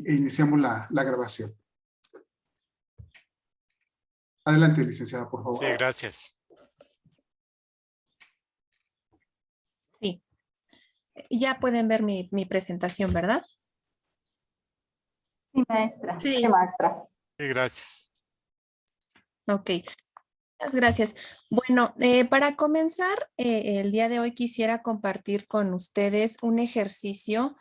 iniciamos la grabación. Adelante, licenciada, por favor. Sí, gracias. Sí. Ya pueden ver mi presentación, ¿verdad? Sí, maestra. Sí. Sí, maestra. Sí, gracias. Ok. Muchas gracias. Bueno, para comenzar, el día de hoy quisiera compartir con ustedes un ejercicio,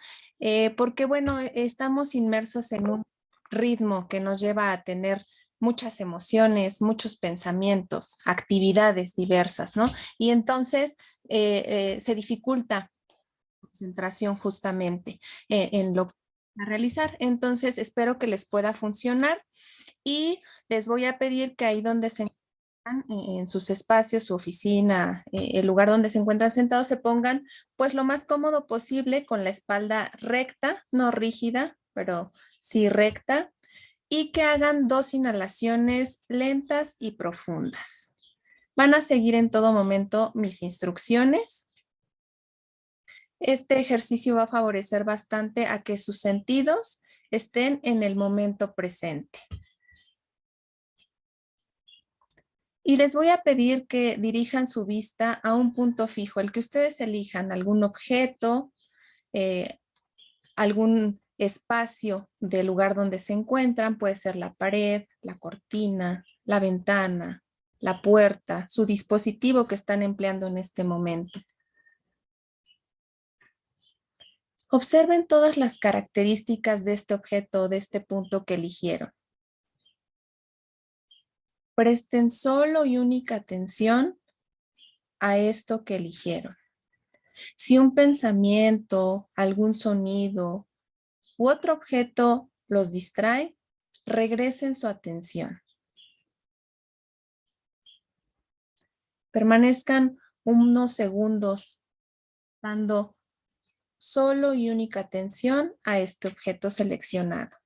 porque bueno, estamos inmersos en un ritmo que nos lleva a tener muchas emociones, muchos pensamientos, actividades diversas, ¿no? Y entonces se dificulta la concentración justamente en lo que van a realizar. Entonces, espero que les pueda funcionar y les voy a pedir que ahí donde se en sus espacios, su oficina, el lugar donde se encuentran sentados, se pongan pues lo más cómodo posible con la espalda recta, no rígida, pero sí recta, y que hagan 2 inhalaciones lentas y profundas. Van a seguir en todo momento mis instrucciones. Este ejercicio va a favorecer bastante a que sus sentidos estén en el momento presente. Y les voy a pedir que dirijan su vista a un punto fijo, el que ustedes elijan, algún objeto, algún espacio del lugar donde se encuentran, puede ser la pared, la cortina, la ventana, la puerta, su dispositivo que están empleando en este momento. Observen todas las características de este objeto o de este punto que eligieron. Presten solo y única atención a esto que eligieron. Si un pensamiento, algún sonido u otro objeto los distrae, regresen su atención. Permanezcan unos segundos dando solo y única atención a este objeto seleccionado.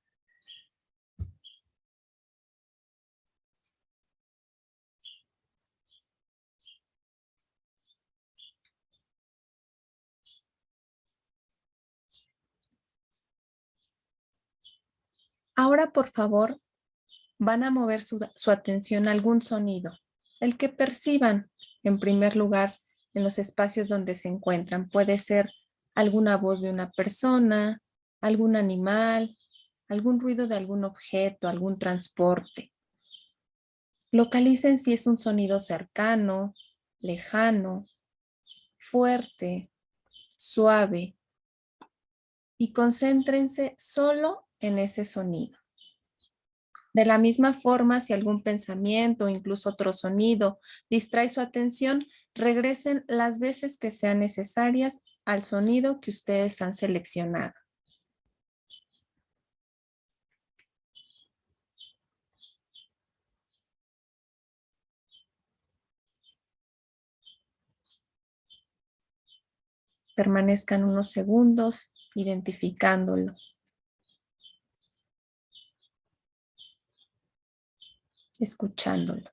Ahora, por favor, van a mover su atención a algún sonido, el que perciban en primer lugar en los espacios donde se encuentran. Puede ser alguna voz de una persona, algún animal, algún ruido de algún objeto, algún transporte. Localicen si es un sonido cercano, lejano, fuerte, suave y concéntrense solo en ese sonido. De la misma forma, si algún pensamiento o incluso otro sonido distrae su atención, regresen las veces que sean necesarias al sonido que ustedes han seleccionado. Permanezcan unos segundos identificándolo. Escuchándolo.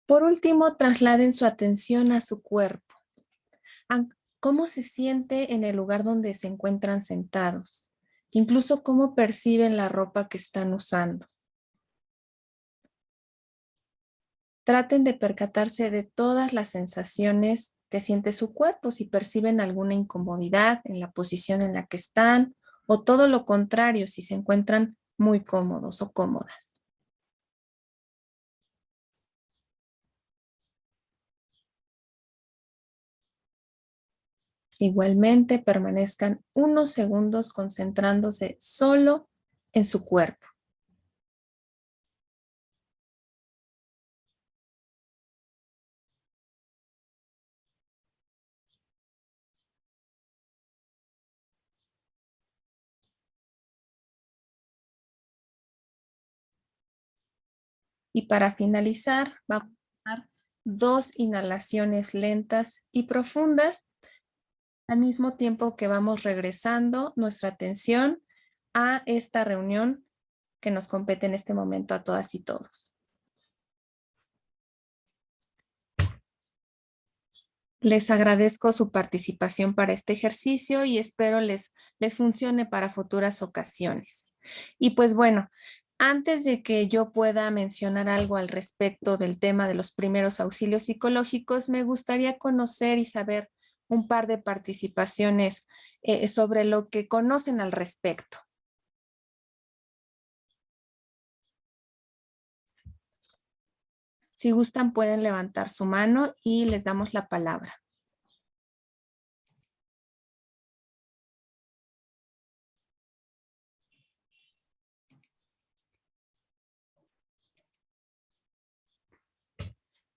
Por último, trasladen su atención a su cuerpo. ¿Cómo se siente en el lugar donde se encuentran sentados? Incluso cómo perciben la ropa que están usando. Traten de percatarse de todas las sensaciones que siente su cuerpo, si perciben alguna incomodidad en la posición en la que están o todo lo contrario, si se encuentran muy cómodos o cómodas. Igualmente, permanezcan unos segundos concentrándose solo en su cuerpo. Y para finalizar, vamos a tomar 2 inhalaciones lentas y profundas, al mismo tiempo que vamos regresando nuestra atención a esta reunión que nos compete en este momento a todas y todos. Les agradezco su participación para este ejercicio y espero les funcione para futuras ocasiones. Y pues bueno, antes de que yo pueda mencionar algo al respecto del tema de los primeros auxilios psicológicos, me gustaría conocer y saber un par de participaciones sobre lo que conocen al respecto. Si gustan, pueden levantar su mano y les damos la palabra.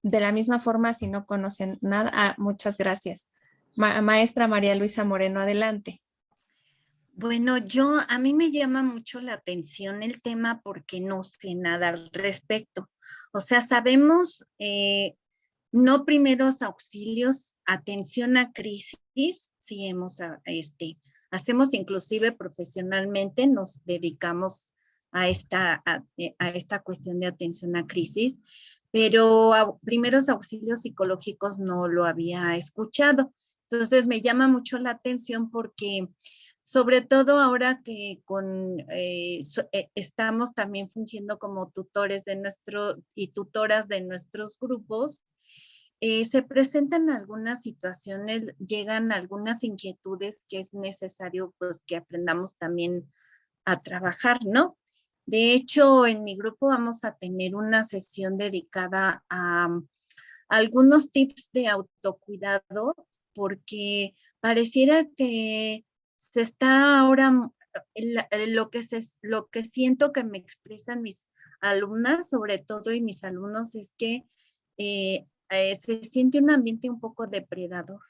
De la misma forma, si no conocen nada, muchas gracias. Maestra María Luisa Moreno, adelante. Bueno, a mí me llama mucho la atención el tema porque no sé nada al respecto. O sea, sabemos no primeros auxilios, atención a crisis, sí hacemos inclusive profesionalmente, nos dedicamos a esta cuestión de atención a crisis, pero primeros auxilios psicológicos no lo había escuchado. Entonces me llama mucho la atención porque sobre todo ahora que estamos también fungiendo como tutores y tutoras de nuestros grupos, se presentan algunas situaciones, llegan algunas inquietudes que es necesario pues que aprendamos también a trabajar, ¿no? De hecho, en mi grupo vamos a tener una sesión dedicada a algunos tips de autocuidado, porque pareciera que se está ahora, lo que siento que me expresan mis alumnas, sobre todo, y mis alumnos, es que se siente un ambiente un poco depredador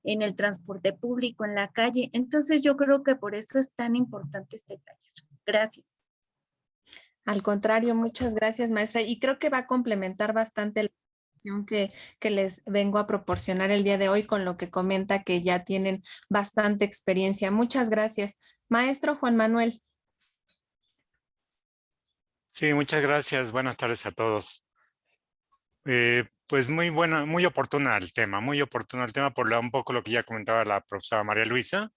en el transporte público, en la calle. Entonces yo creo que por eso es tan importante este taller. Gracias. Al contrario, muchas gracias, maestra. Y creo que va a complementar bastante la información que les vengo a proporcionar el día de hoy con lo que comenta que ya tienen bastante experiencia. Muchas gracias. Maestro Juan Manuel. Sí, muchas gracias. Buenas tardes a todos. Pues muy buena, muy oportuna el tema por un poco lo que ya comentaba la profesora María Luisa.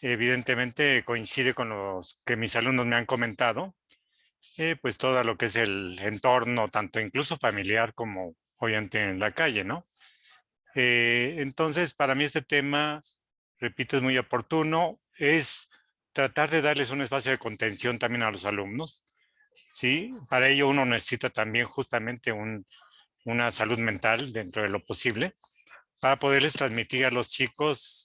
Evidentemente coincide con los que mis alumnos me han comentado, pues todo lo que es el entorno, tanto incluso familiar como obviamente en la calle, ¿no? Entonces, para mí este tema, repito, es muy oportuno, es tratar de darles un espacio de contención también a los alumnos, ¿sí? Para ello uno necesita también justamente una salud mental dentro de lo posible, para poderles transmitir a los chicos,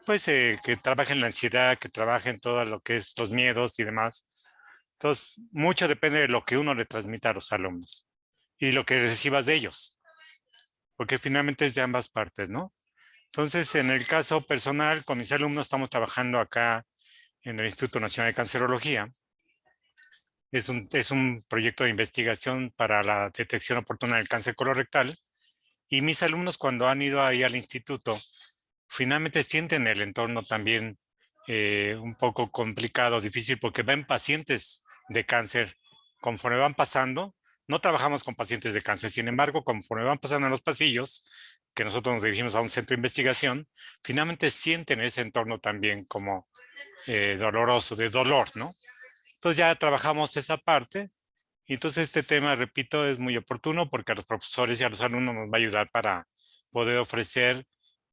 pues que trabajen la ansiedad, que trabajen todo lo que es los miedos y demás. Entonces, mucho depende de lo que uno le transmita a los alumnos y lo que recibas de ellos, porque finalmente es de ambas partes, ¿no? Entonces, en el caso personal, con mis alumnos estamos trabajando acá en el Instituto Nacional de Cancerología. Es un proyecto de investigación para la detección oportuna del cáncer colorectal. Y mis alumnos cuando han ido ahí al instituto, finalmente sienten el entorno también un poco complicado, difícil, porque ven pacientes de cáncer conforme van pasando. No trabajamos con pacientes de cáncer, sin embargo, conforme van pasando en los pasillos, que nosotros nos dirigimos a un centro de investigación, finalmente sienten ese entorno también como doloroso, de dolor, ¿no? Entonces ya trabajamos esa parte. Y entonces este tema, repito, es muy oportuno porque a los profesores y a los alumnos nos va a ayudar para poder ofrecer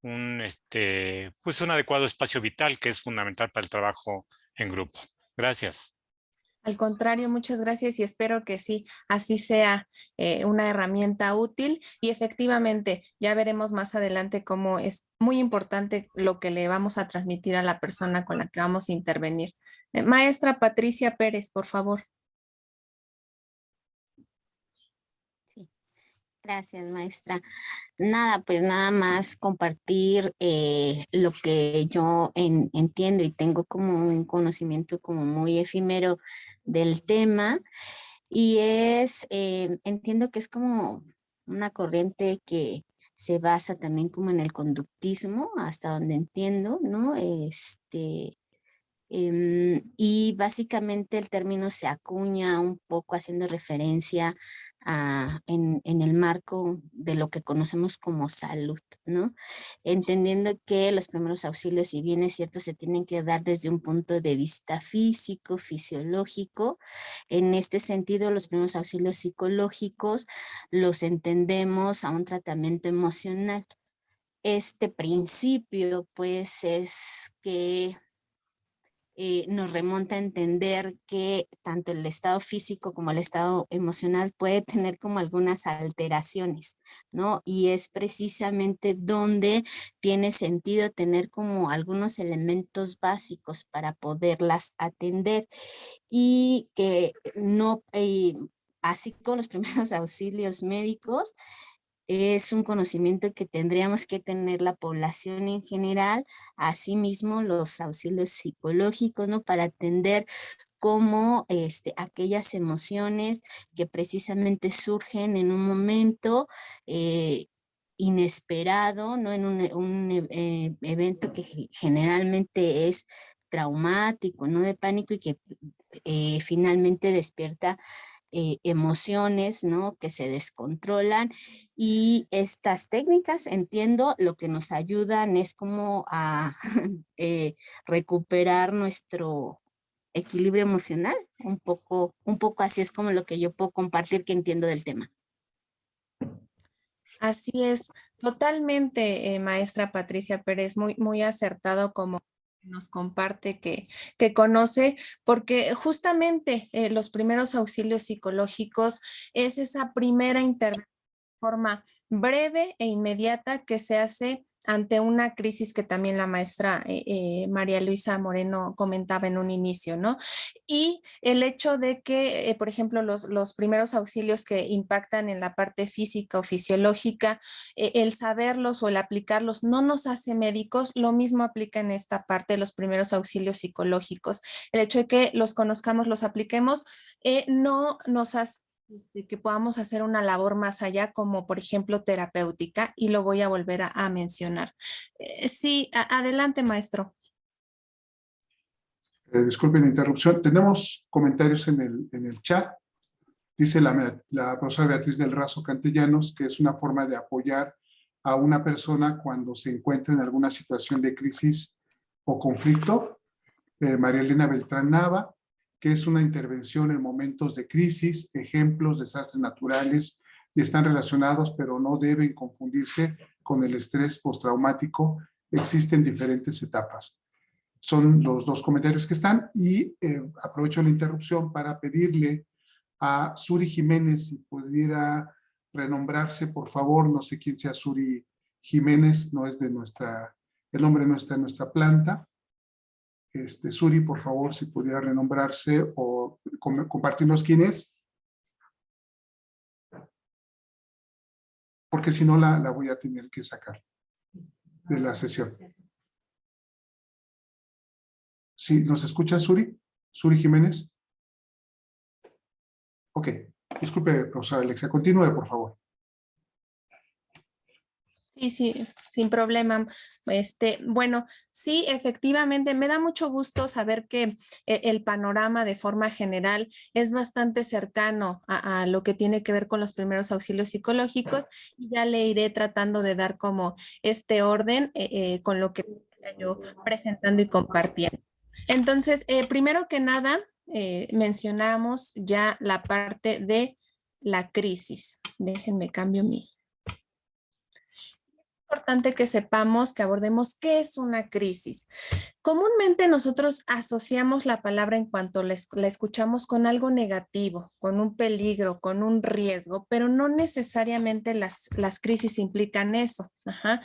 pues un adecuado espacio vital que es fundamental para el trabajo en grupo. Gracias. Al contrario, muchas gracias y espero que sí, así sea una herramienta útil y efectivamente ya veremos más adelante cómo es muy importante lo que le vamos a transmitir a la persona con la que vamos a intervenir. Maestra Patricia Pérez, por favor. Sí, gracias, maestra. Nada, pues nada más compartir lo que yo entiendo y tengo como un conocimiento como muy efímero del tema y entiendo que es como una corriente que se basa también como en el conductismo, hasta donde entiendo, ¿no? Y básicamente el término se acuña un poco haciendo referencia en el marco de lo que conocemos como salud, ¿no? Entendiendo que los primeros auxilios, si bien es cierto, se tienen que dar desde un punto de vista físico, fisiológico. En este sentido, los primeros auxilios psicológicos los entendemos a un tratamiento emocional. Este principio, pues, es que nos remonta a entender que tanto el estado físico como el estado emocional puede tener como algunas alteraciones, ¿no? Y es precisamente donde tiene sentido tener como algunos elementos básicos para poderlas atender y que no, así como los primeros auxilios médicos, es un conocimiento que tendríamos que tener la población en general, asimismo los auxilios psicológicos, ¿no? Para atender cómo aquellas emociones que precisamente surgen en un momento inesperado, ¿no? En un evento que generalmente es traumático, ¿no? De pánico y que finalmente despierta emociones, ¿no? Que se descontrolan, y estas técnicas, entiendo, lo que nos ayudan es como a recuperar nuestro equilibrio emocional, un poco así es como lo que yo puedo compartir que entiendo del tema. Así es, totalmente, maestra Patricia Pérez, muy acertado como nos comparte que conoce, porque justamente los primeros auxilios psicológicos es esa primera intervención de forma breve e inmediata que se hace ante una crisis que también la maestra María Luisa Moreno comentaba en un inicio, ¿no? Y el hecho de que, por ejemplo, los primeros auxilios que impactan en la parte física o fisiológica, el saberlos o el aplicarlos no nos hace médicos, lo mismo aplica en esta parte de los primeros auxilios psicológicos. El hecho de que los conozcamos, los apliquemos, no nos hace que podamos hacer una labor más allá, como por ejemplo terapéutica, y lo voy a volver a mencionar. Sí, adelante, maestro. Disculpen la interrupción. Tenemos comentarios en el chat. Dice la profesora Beatriz del Razo Cantellanos que es una forma de apoyar a una persona cuando se encuentra en alguna situación de crisis o conflicto. María Elena Beltrán Nava, que es una intervención en momentos de crisis, ejemplos, desastres naturales, y están relacionados, pero no deben confundirse con el estrés postraumático. Existen diferentes etapas. Son los dos comentarios que están, y aprovecho la interrupción para pedirle a Suri Jiménez si pudiera renombrarse, por favor. No sé quién sea Suri Jiménez, no es de nuestra, el nombre no está en nuestra planta. Suri, por favor, si pudiera renombrarse o compartirnos quién es, porque si no la voy a tener que sacar de la sesión. ¿Sí? ¿Nos escucha, Suri? ¿Suri Jiménez? Ok. Disculpe, profesora Alexia. Continúe, por favor. Sí, sin problema. Bueno, sí, efectivamente, me da mucho gusto saber que el panorama de forma general es bastante cercano a lo que tiene que ver con los primeros auxilios psicológicos, y ya le iré tratando de dar como este orden con lo que yo presentando y compartiendo. Entonces, primero que nada, mencionamos ya la parte de la crisis. Déjenme cambio mi... Importante que sepamos, que abordemos qué es una crisis. Comúnmente nosotros asociamos la palabra en cuanto la escuchamos con algo negativo, con un peligro, con un riesgo, pero no necesariamente las crisis implican eso. Ajá.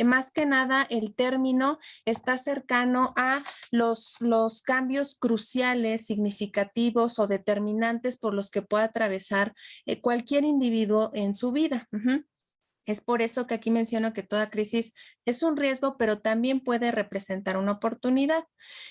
Más que nada, el término está cercano a los cambios cruciales, significativos o determinantes por los que puede atravesar cualquier individuo en su vida. Uh-huh. Es por eso que aquí menciono que toda crisis es un riesgo, pero también puede representar una oportunidad.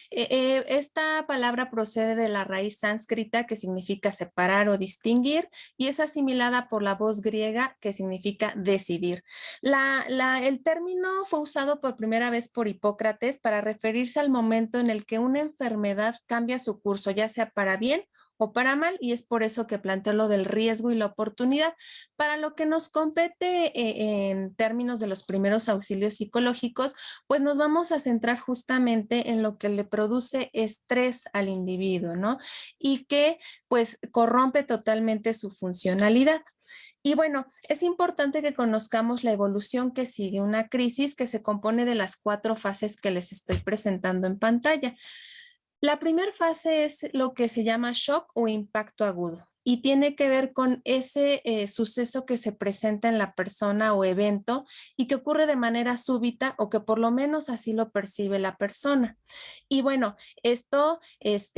Esta palabra procede de la raíz sánscrita que significa separar o distinguir, y es asimilada por la voz griega que significa decidir. El término fue usado por primera vez por Hipócrates para referirse al momento en el que una enfermedad cambia su curso, ya sea para bien o para mal, y es por eso que planteo lo del riesgo y la oportunidad. Para lo que nos compete en términos de los primeros auxilios psicológicos, pues nos vamos a centrar justamente en lo que le produce estrés al individuo, ¿no? Y que pues corrompe totalmente su funcionalidad. Y bueno, es importante que conozcamos la evolución que sigue una crisis, que se compone de las 4 fases que les estoy presentando en pantalla. La primera fase es lo que se llama shock o impacto agudo y tiene que ver con ese suceso que se presenta en la persona o evento y que ocurre de manera súbita o que por lo menos así lo percibe la persona. Y bueno, esto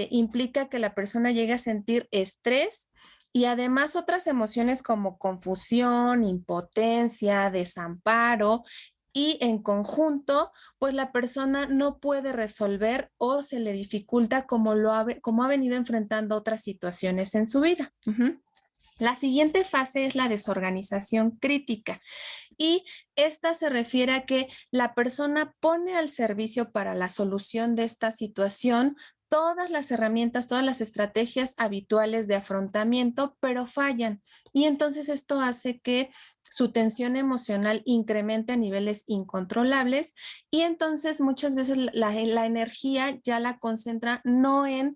implica que la persona llegue a sentir estrés y además otras emociones como confusión, impotencia, desamparo, y en conjunto, pues la persona no puede resolver o se le dificulta como ha venido enfrentando otras situaciones en su vida. La siguiente fase es la desorganización crítica y esta se refiere a que la persona pone al servicio para la solución de esta situación todas las herramientas, todas las estrategias habituales de afrontamiento, pero fallan. Y entonces esto hace que su tensión emocional incrementa a niveles incontrolables y entonces muchas veces la energía ya la concentra no en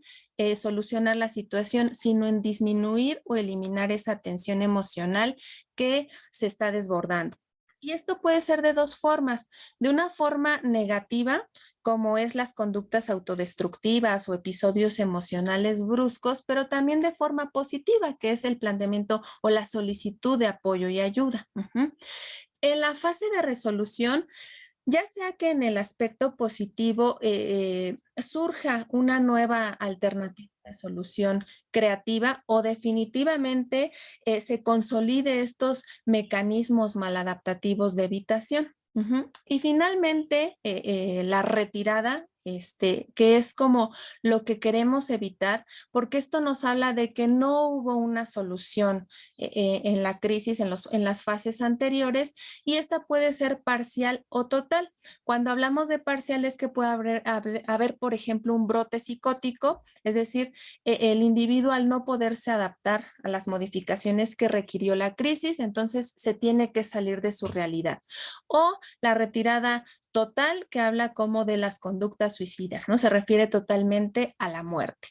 solucionar la situación, sino en disminuir o eliminar esa tensión emocional que se está desbordando. Y esto puede ser de 2 formas. De una forma negativa, como es las conductas autodestructivas o episodios emocionales bruscos, pero también de forma positiva, que es el planteamiento o la solicitud de apoyo y ayuda. En la fase de resolución, ya sea que en el aspecto positivo surja una nueva alternativa de solución creativa o definitivamente se consolide estos mecanismos maladaptativos de evitación. Y finalmente, la retirada, que es como lo que queremos evitar, porque esto nos habla de que no hubo una solución en la crisis, en las fases anteriores, y esta puede ser parcial o total. Cuando hablamos de parcial es que puede haber, por ejemplo, un brote psicótico, es decir, el individuo al no poderse adaptar a las modificaciones que requirió la crisis, entonces se tiene que salir de su realidad. O la retirada total, que habla como de las conductas suicidas, ¿no? Se refiere totalmente a la muerte.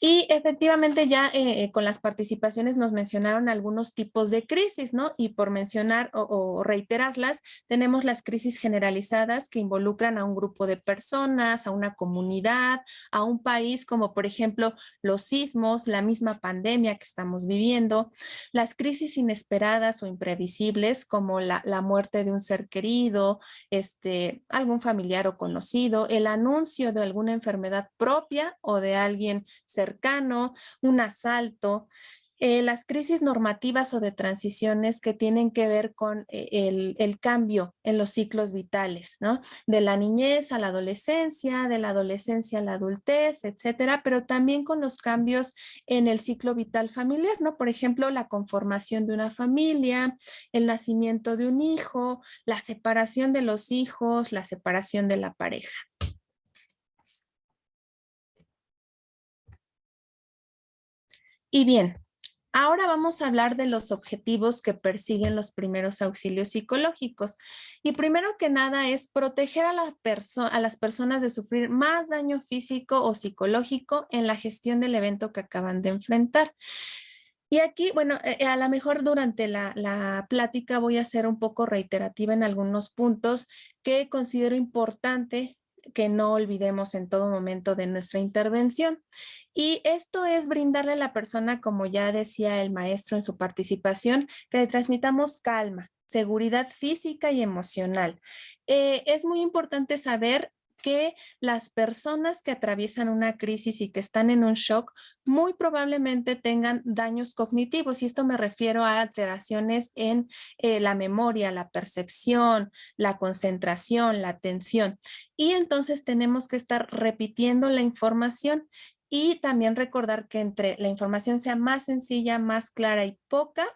Y efectivamente ya con las participaciones nos mencionaron algunos tipos de crisis, ¿no? Y por mencionar o reiterarlas, tenemos las crisis generalizadas que involucran a un grupo de personas, a una comunidad, a un país, como por ejemplo los sismos, la misma pandemia que estamos viviendo, las crisis inesperadas o imprevisibles como la muerte de un ser querido, algún familiar o conocido, el anuncio de alguna enfermedad propia o de alguien cercano, un asalto. Las crisis normativas o de transiciones que tienen que ver con el cambio en los ciclos vitales, ¿no? De la niñez a la adolescencia, de la adolescencia a la adultez, etcétera, pero también con los cambios en el ciclo vital familiar, ¿no? Por ejemplo, la conformación de una familia, el nacimiento de un hijo, la separación de los hijos, la separación de la pareja. Y bien, ahora vamos a hablar de los objetivos que persiguen los primeros auxilios psicológicos. Y primero que nada es proteger a las personas de sufrir más daño físico o psicológico en la gestión del evento que acaban de enfrentar. Y aquí, bueno, a lo mejor durante la plática voy a ser un poco reiterativa en algunos puntos que considero importante que no olvidemos en todo momento de nuestra intervención. Y esto es brindarle a la persona, como ya decía el maestro en su participación, que le transmitamos calma, seguridad física y emocional. Es muy importante saber que las personas que atraviesan una crisis y que están en un shock muy probablemente tengan daños cognitivos, y esto me refiero a alteraciones en la memoria, la percepción, la concentración, la atención. Y entonces tenemos que estar repitiendo la información y también recordar que entre la información sea más sencilla, más clara y poca,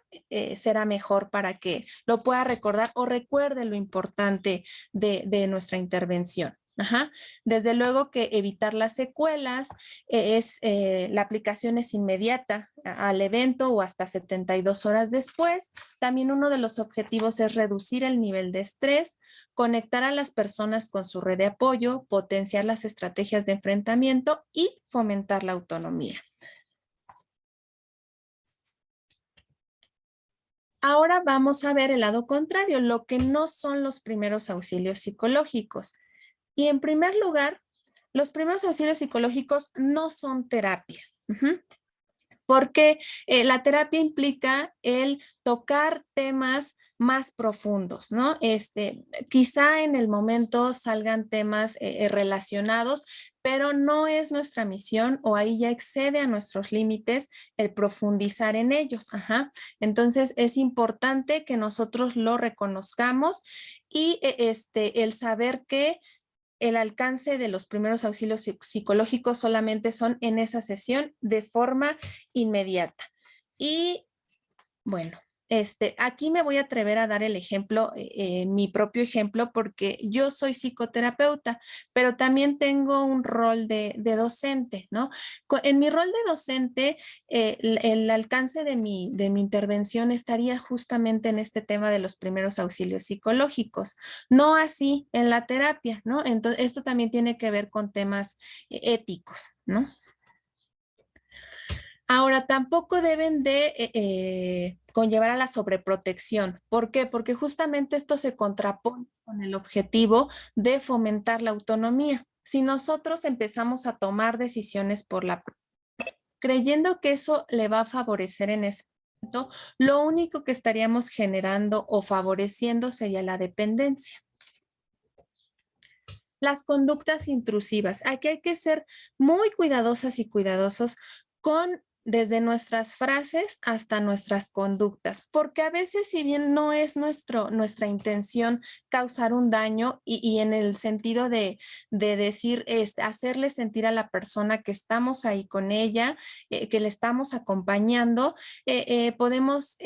será mejor para que lo pueda recordar o recuerde lo importante de nuestra intervención. Ajá. Desde luego que evitar las secuelas, la aplicación es inmediata al evento o hasta 72 horas después. También uno de los objetivos es reducir el nivel de estrés, conectar a las personas con su red de apoyo, potenciar las estrategias de enfrentamiento y fomentar la autonomía. Ahora vamos a ver el lado contrario, lo que no son los primeros auxilios psicológicos. Y en primer lugar, los primeros auxilios psicológicos no son terapia. Porque la terapia implica el tocar temas más profundos, ¿no? Quizá en el momento salgan temas relacionados, pero no es nuestra misión o ahí ya excede a nuestros límites el profundizar en ellos. Ajá. Entonces es importante que nosotros lo reconozcamos y el saber que el alcance de los primeros auxilios psicológicos solamente son en esa sesión de forma inmediata. Y bueno, aquí me voy a atrever a dar el ejemplo, mi propio ejemplo, porque yo soy psicoterapeuta, pero también tengo un rol de docente, ¿no? En mi rol de docente, el alcance de mi intervención estaría justamente en este tema de los primeros auxilios psicológicos, no así en la terapia, ¿no? Entonces, esto también tiene que ver con temas éticos, ¿no? Ahora, tampoco deben de conllevar a la sobreprotección. ¿Por qué? Porque justamente esto se contrapone con el objetivo de fomentar la autonomía. Si nosotros empezamos a tomar decisiones creyendo que eso le va a favorecer en ese momento, lo único que estaríamos generando o favoreciendo sería la dependencia. Las conductas intrusivas. Aquí hay que ser muy cuidadosas y cuidadosos desde nuestras frases hasta nuestras conductas, porque a veces si bien no es nuestra intención causar un daño y en el sentido de decir, hacerle sentir a la persona que estamos ahí con ella, que le estamos acompañando, podemos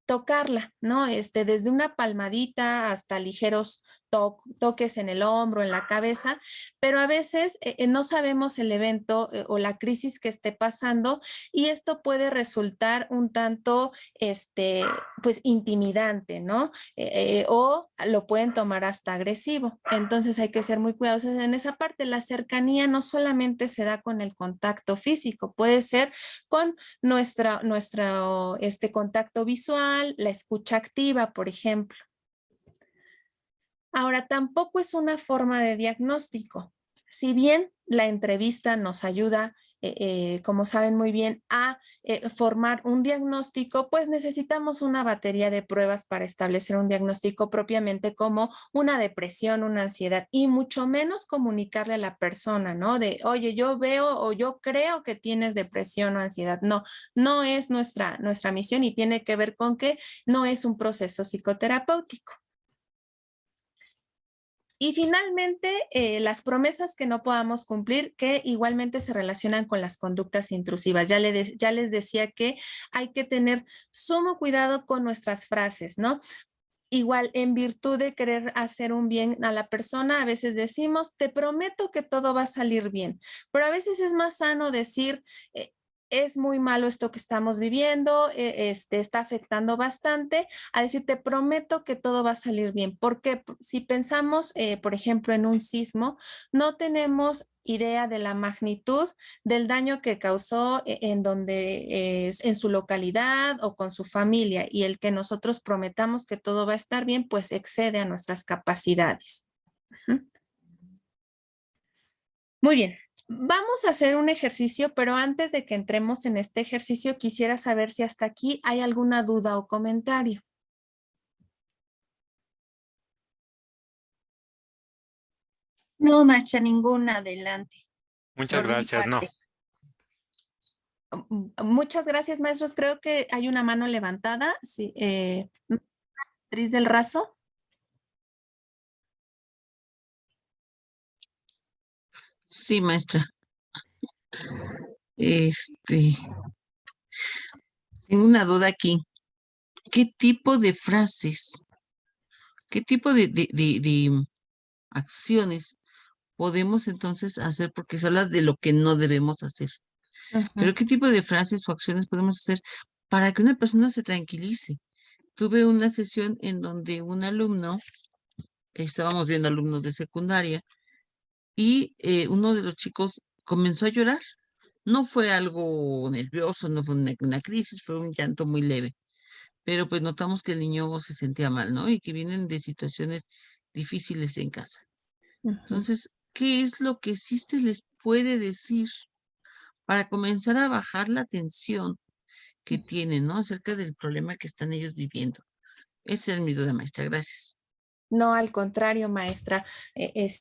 tocarla, ¿no? Desde una palmadita hasta ligeros toques en el hombro, en la cabeza, pero a veces no sabemos el evento o la crisis que esté pasando y esto puede resultar un tanto, pues intimidante, ¿no? O lo pueden tomar hasta agresivo. Entonces hay que ser muy cuidadosos en esa parte. La cercanía no solamente se da con el contacto físico, puede ser con nuestro contacto visual, la escucha activa, por ejemplo. Ahora, tampoco es una forma de diagnóstico. Si bien la entrevista nos ayuda, como saben muy bien, a formar un diagnóstico, pues necesitamos una batería de pruebas para establecer un diagnóstico propiamente como una depresión, una ansiedad y mucho menos comunicarle a la persona, ¿no? De, oye, yo veo o yo creo que tienes depresión o ansiedad. No, no es nuestra misión y tiene que ver con que no es un proceso psicoterapéutico. Y finalmente, las promesas que no podamos cumplir, que igualmente se relacionan con las conductas intrusivas. Ya les decía que hay que tener sumo cuidado con nuestras frases, ¿no? Igual, en virtud de querer hacer un bien a la persona, a veces decimos, te prometo que todo va a salir bien, pero a veces es más sano decir, es muy malo esto que estamos viviendo, está afectando bastante, a decir, te prometo que todo va a salir bien, porque si pensamos, por ejemplo, en un sismo, no tenemos idea de la magnitud del daño que causó en su localidad o con su familia, y el que nosotros prometamos que todo va a estar bien, pues excede a nuestras capacidades. Muy bien, vamos a hacer un ejercicio, pero antes de que entremos en este ejercicio, quisiera saber si hasta aquí hay alguna duda o comentario. No, maestra, ninguna, adelante. Muchas gracias, no. Muchas gracias, maestros. Creo que hay una mano levantada. Sí, Beatriz del Razo. Sí, maestra. Tengo una duda aquí. ¿Qué tipo de frases, qué tipo de acciones podemos entonces hacer? Porque se habla de lo que no debemos hacer. Pero ¿qué tipo de frases o acciones podemos hacer para que una persona se tranquilice? Tuve una sesión en donde un alumno, estábamos viendo alumnos de secundaria, y uno de los chicos comenzó a llorar. No fue algo nervioso, no fue una crisis, fue un llanto muy leve. Pero pues notamos que el niño se sentía mal, ¿no? Y que vienen de situaciones difíciles en casa. Entonces, ¿qué es lo que sí se les puede decir para comenzar a bajar la tensión que tienen, ¿no? Acerca del problema que están ellos viviendo? Esa es mi duda, maestra. Gracias. No, al contrario, maestra.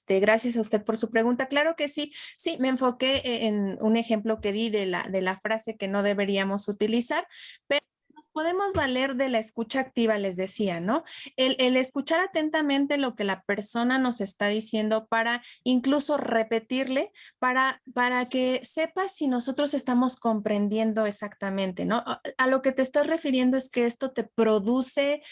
Gracias a usted por su pregunta. Claro que sí. Sí, me enfoqué en un ejemplo que di de la frase que no deberíamos utilizar, pero nos podemos valer de la escucha activa, les decía, ¿no? El escuchar atentamente lo que la persona nos está diciendo para incluso repetirle, para que sepa si nosotros estamos comprendiendo exactamente, ¿no? A lo que te estás refiriendo es que esto te produce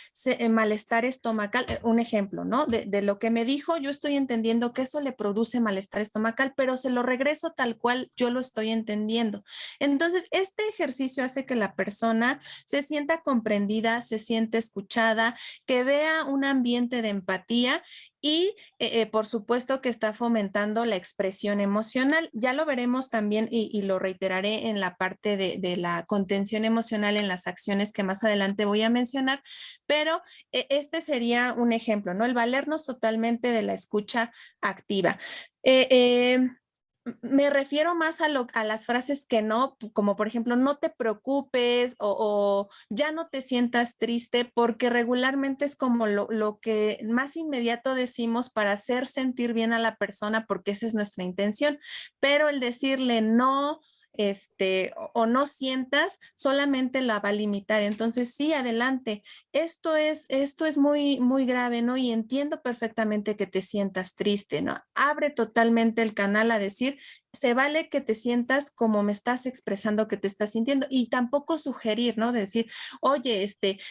malestar estomacal. Un ejemplo, ¿no? De lo que me dijo, yo estoy entendiendo que eso le produce malestar estomacal, pero se lo regreso tal cual yo lo estoy entendiendo. Entonces, este ejercicio hace que la persona se sienta comprendida, se siente escuchada, que vea un ambiente de empatía y por supuesto que está fomentando la expresión emocional. Ya lo veremos también y lo reiteraré en la parte de la contención emocional en las acciones que más adelante voy a mencionar, pero este sería un ejemplo, ¿no? El valernos totalmente de la escucha activa. Me refiero más a las frases que no, como por ejemplo, no te preocupes o ya no te sientas triste, porque regularmente es como lo que más inmediato decimos para hacer sentir bien a la persona, porque esa es nuestra intención. Pero el decirle no, o no sientas, solamente la va a limitar. Entonces, sí, adelante. Esto es muy, muy grave, ¿no? Y entiendo perfectamente que te sientas triste, ¿no? Abre totalmente el canal a decir, se vale que te sientas como me estás expresando que te estás sintiendo y tampoco sugerir, ¿no? Decir, oye,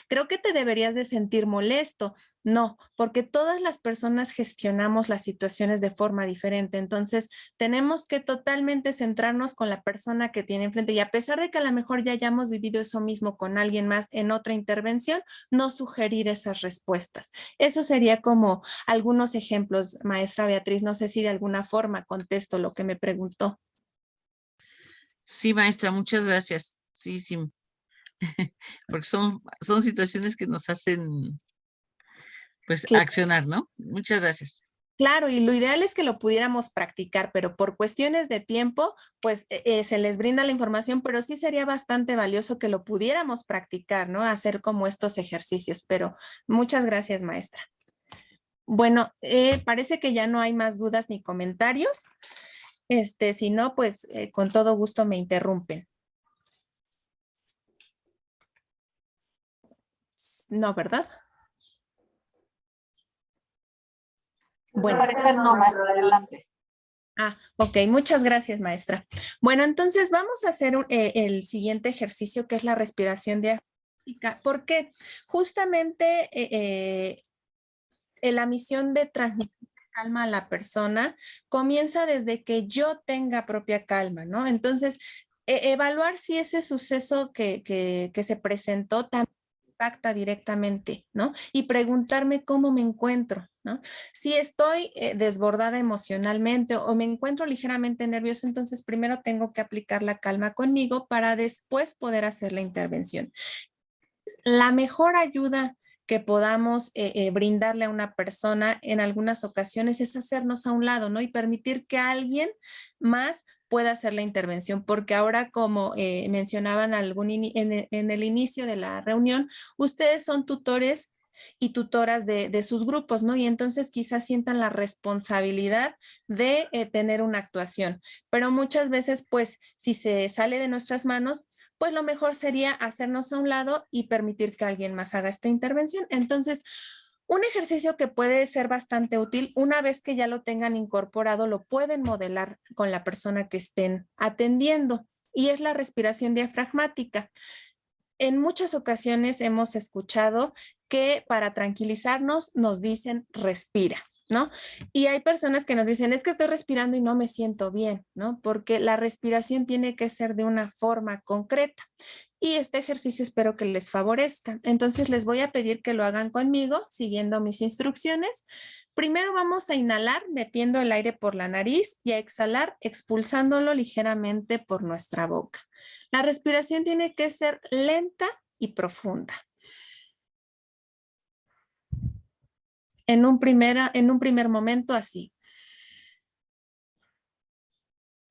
creo que te deberías de sentir molesto. No, porque todas las personas gestionamos las situaciones de forma diferente. Entonces, tenemos que totalmente centrarnos con la persona que tiene enfrente y a pesar de que a lo mejor ya hayamos vivido eso mismo con alguien más en otra intervención, no sugerir esas respuestas. Eso sería como algunos ejemplos, maestra Beatriz. No sé si de alguna forma contesto lo que me preguntó. Sí, maestra, muchas gracias. Sí, sí. Porque son situaciones que nos hacen, pues, accionar, ¿no? Muchas gracias. Claro, y lo ideal es que lo pudiéramos practicar, pero por cuestiones de tiempo, pues se les brinda la información, pero sí sería bastante valioso que lo pudiéramos practicar, ¿no? Hacer como estos ejercicios, pero muchas gracias, maestra. Bueno, parece que ya no hay más dudas ni comentarios. Si no, pues con todo gusto me interrumpen. No, ¿verdad? Bueno. Parece no, maestra, adelante. Ah, ok, muchas gracias, maestra. Bueno, entonces vamos a hacer el siguiente ejercicio que es la respiración diafragmática, porque justamente la misión de transmitir calma a la persona comienza desde que yo tenga propia calma, ¿no? Entonces, evaluar si ese suceso que se presentó también impacta directamente, ¿no? Y preguntarme cómo me encuentro, ¿no? Si estoy desbordada emocionalmente o me encuentro ligeramente nerviosa, entonces primero tengo que aplicar la calma conmigo para después poder hacer la intervención. La mejor ayuda que podamos brindarle a una persona en algunas ocasiones es hacernos a un lado, ¿no? Y permitir que alguien más pueda hacer la intervención, porque ahora, como mencionaban en el inicio de la reunión, ustedes son tutores y tutoras de sus grupos, ¿no? Y entonces quizás sientan la responsabilidad de tener una actuación, pero muchas veces, pues, si se sale de nuestras manos, pues lo mejor sería hacernos a un lado y permitir que alguien más haga esta intervención. Entonces, un ejercicio que puede ser bastante útil, una vez que ya lo tengan incorporado, lo pueden modelar con la persona que estén atendiendo, y es la respiración diafragmática. En muchas ocasiones hemos escuchado que para tranquilizarnos nos dicen respira, ¿no? Y hay personas que nos dicen, es que estoy respirando y no me siento bien, ¿no? Porque la respiración tiene que ser de una forma concreta. Y este ejercicio espero que les favorezca. Entonces les voy a pedir que lo hagan conmigo, siguiendo mis instrucciones. Primero vamos a inhalar metiendo el aire por la nariz y a exhalar expulsándolo ligeramente por nuestra boca. La respiración tiene que ser lenta y profunda. En un primer momento así.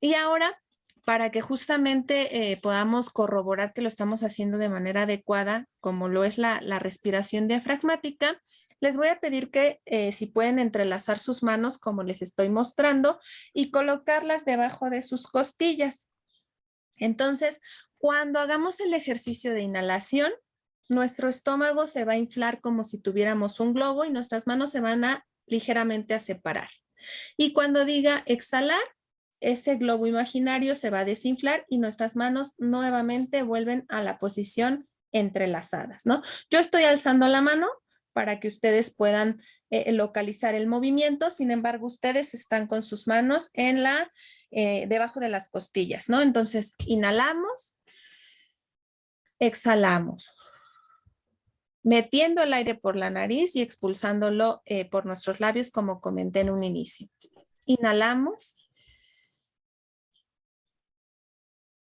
Y ahora, para que justamente podamos corroborar que lo estamos haciendo de manera adecuada, como lo es la respiración diafragmática, les voy a pedir que si pueden entrelazar sus manos como les estoy mostrando y colocarlas debajo de sus costillas. Entonces, cuando hagamos el ejercicio de inhalación, nuestro estómago se va a inflar como si tuviéramos un globo y nuestras manos se van a ligeramente a separar. Y cuando diga exhalar, ese globo imaginario se va a desinflar y nuestras manos nuevamente vuelven a la posición entrelazadas, ¿no? Yo estoy alzando la mano para que ustedes puedan localizar el movimiento, sin embargo, ustedes están con sus manos en debajo de las costillas, ¿no? Entonces, inhalamos, exhalamos, metiendo el aire por la nariz y expulsándolo por nuestros labios, como comenté en un inicio. Inhalamos,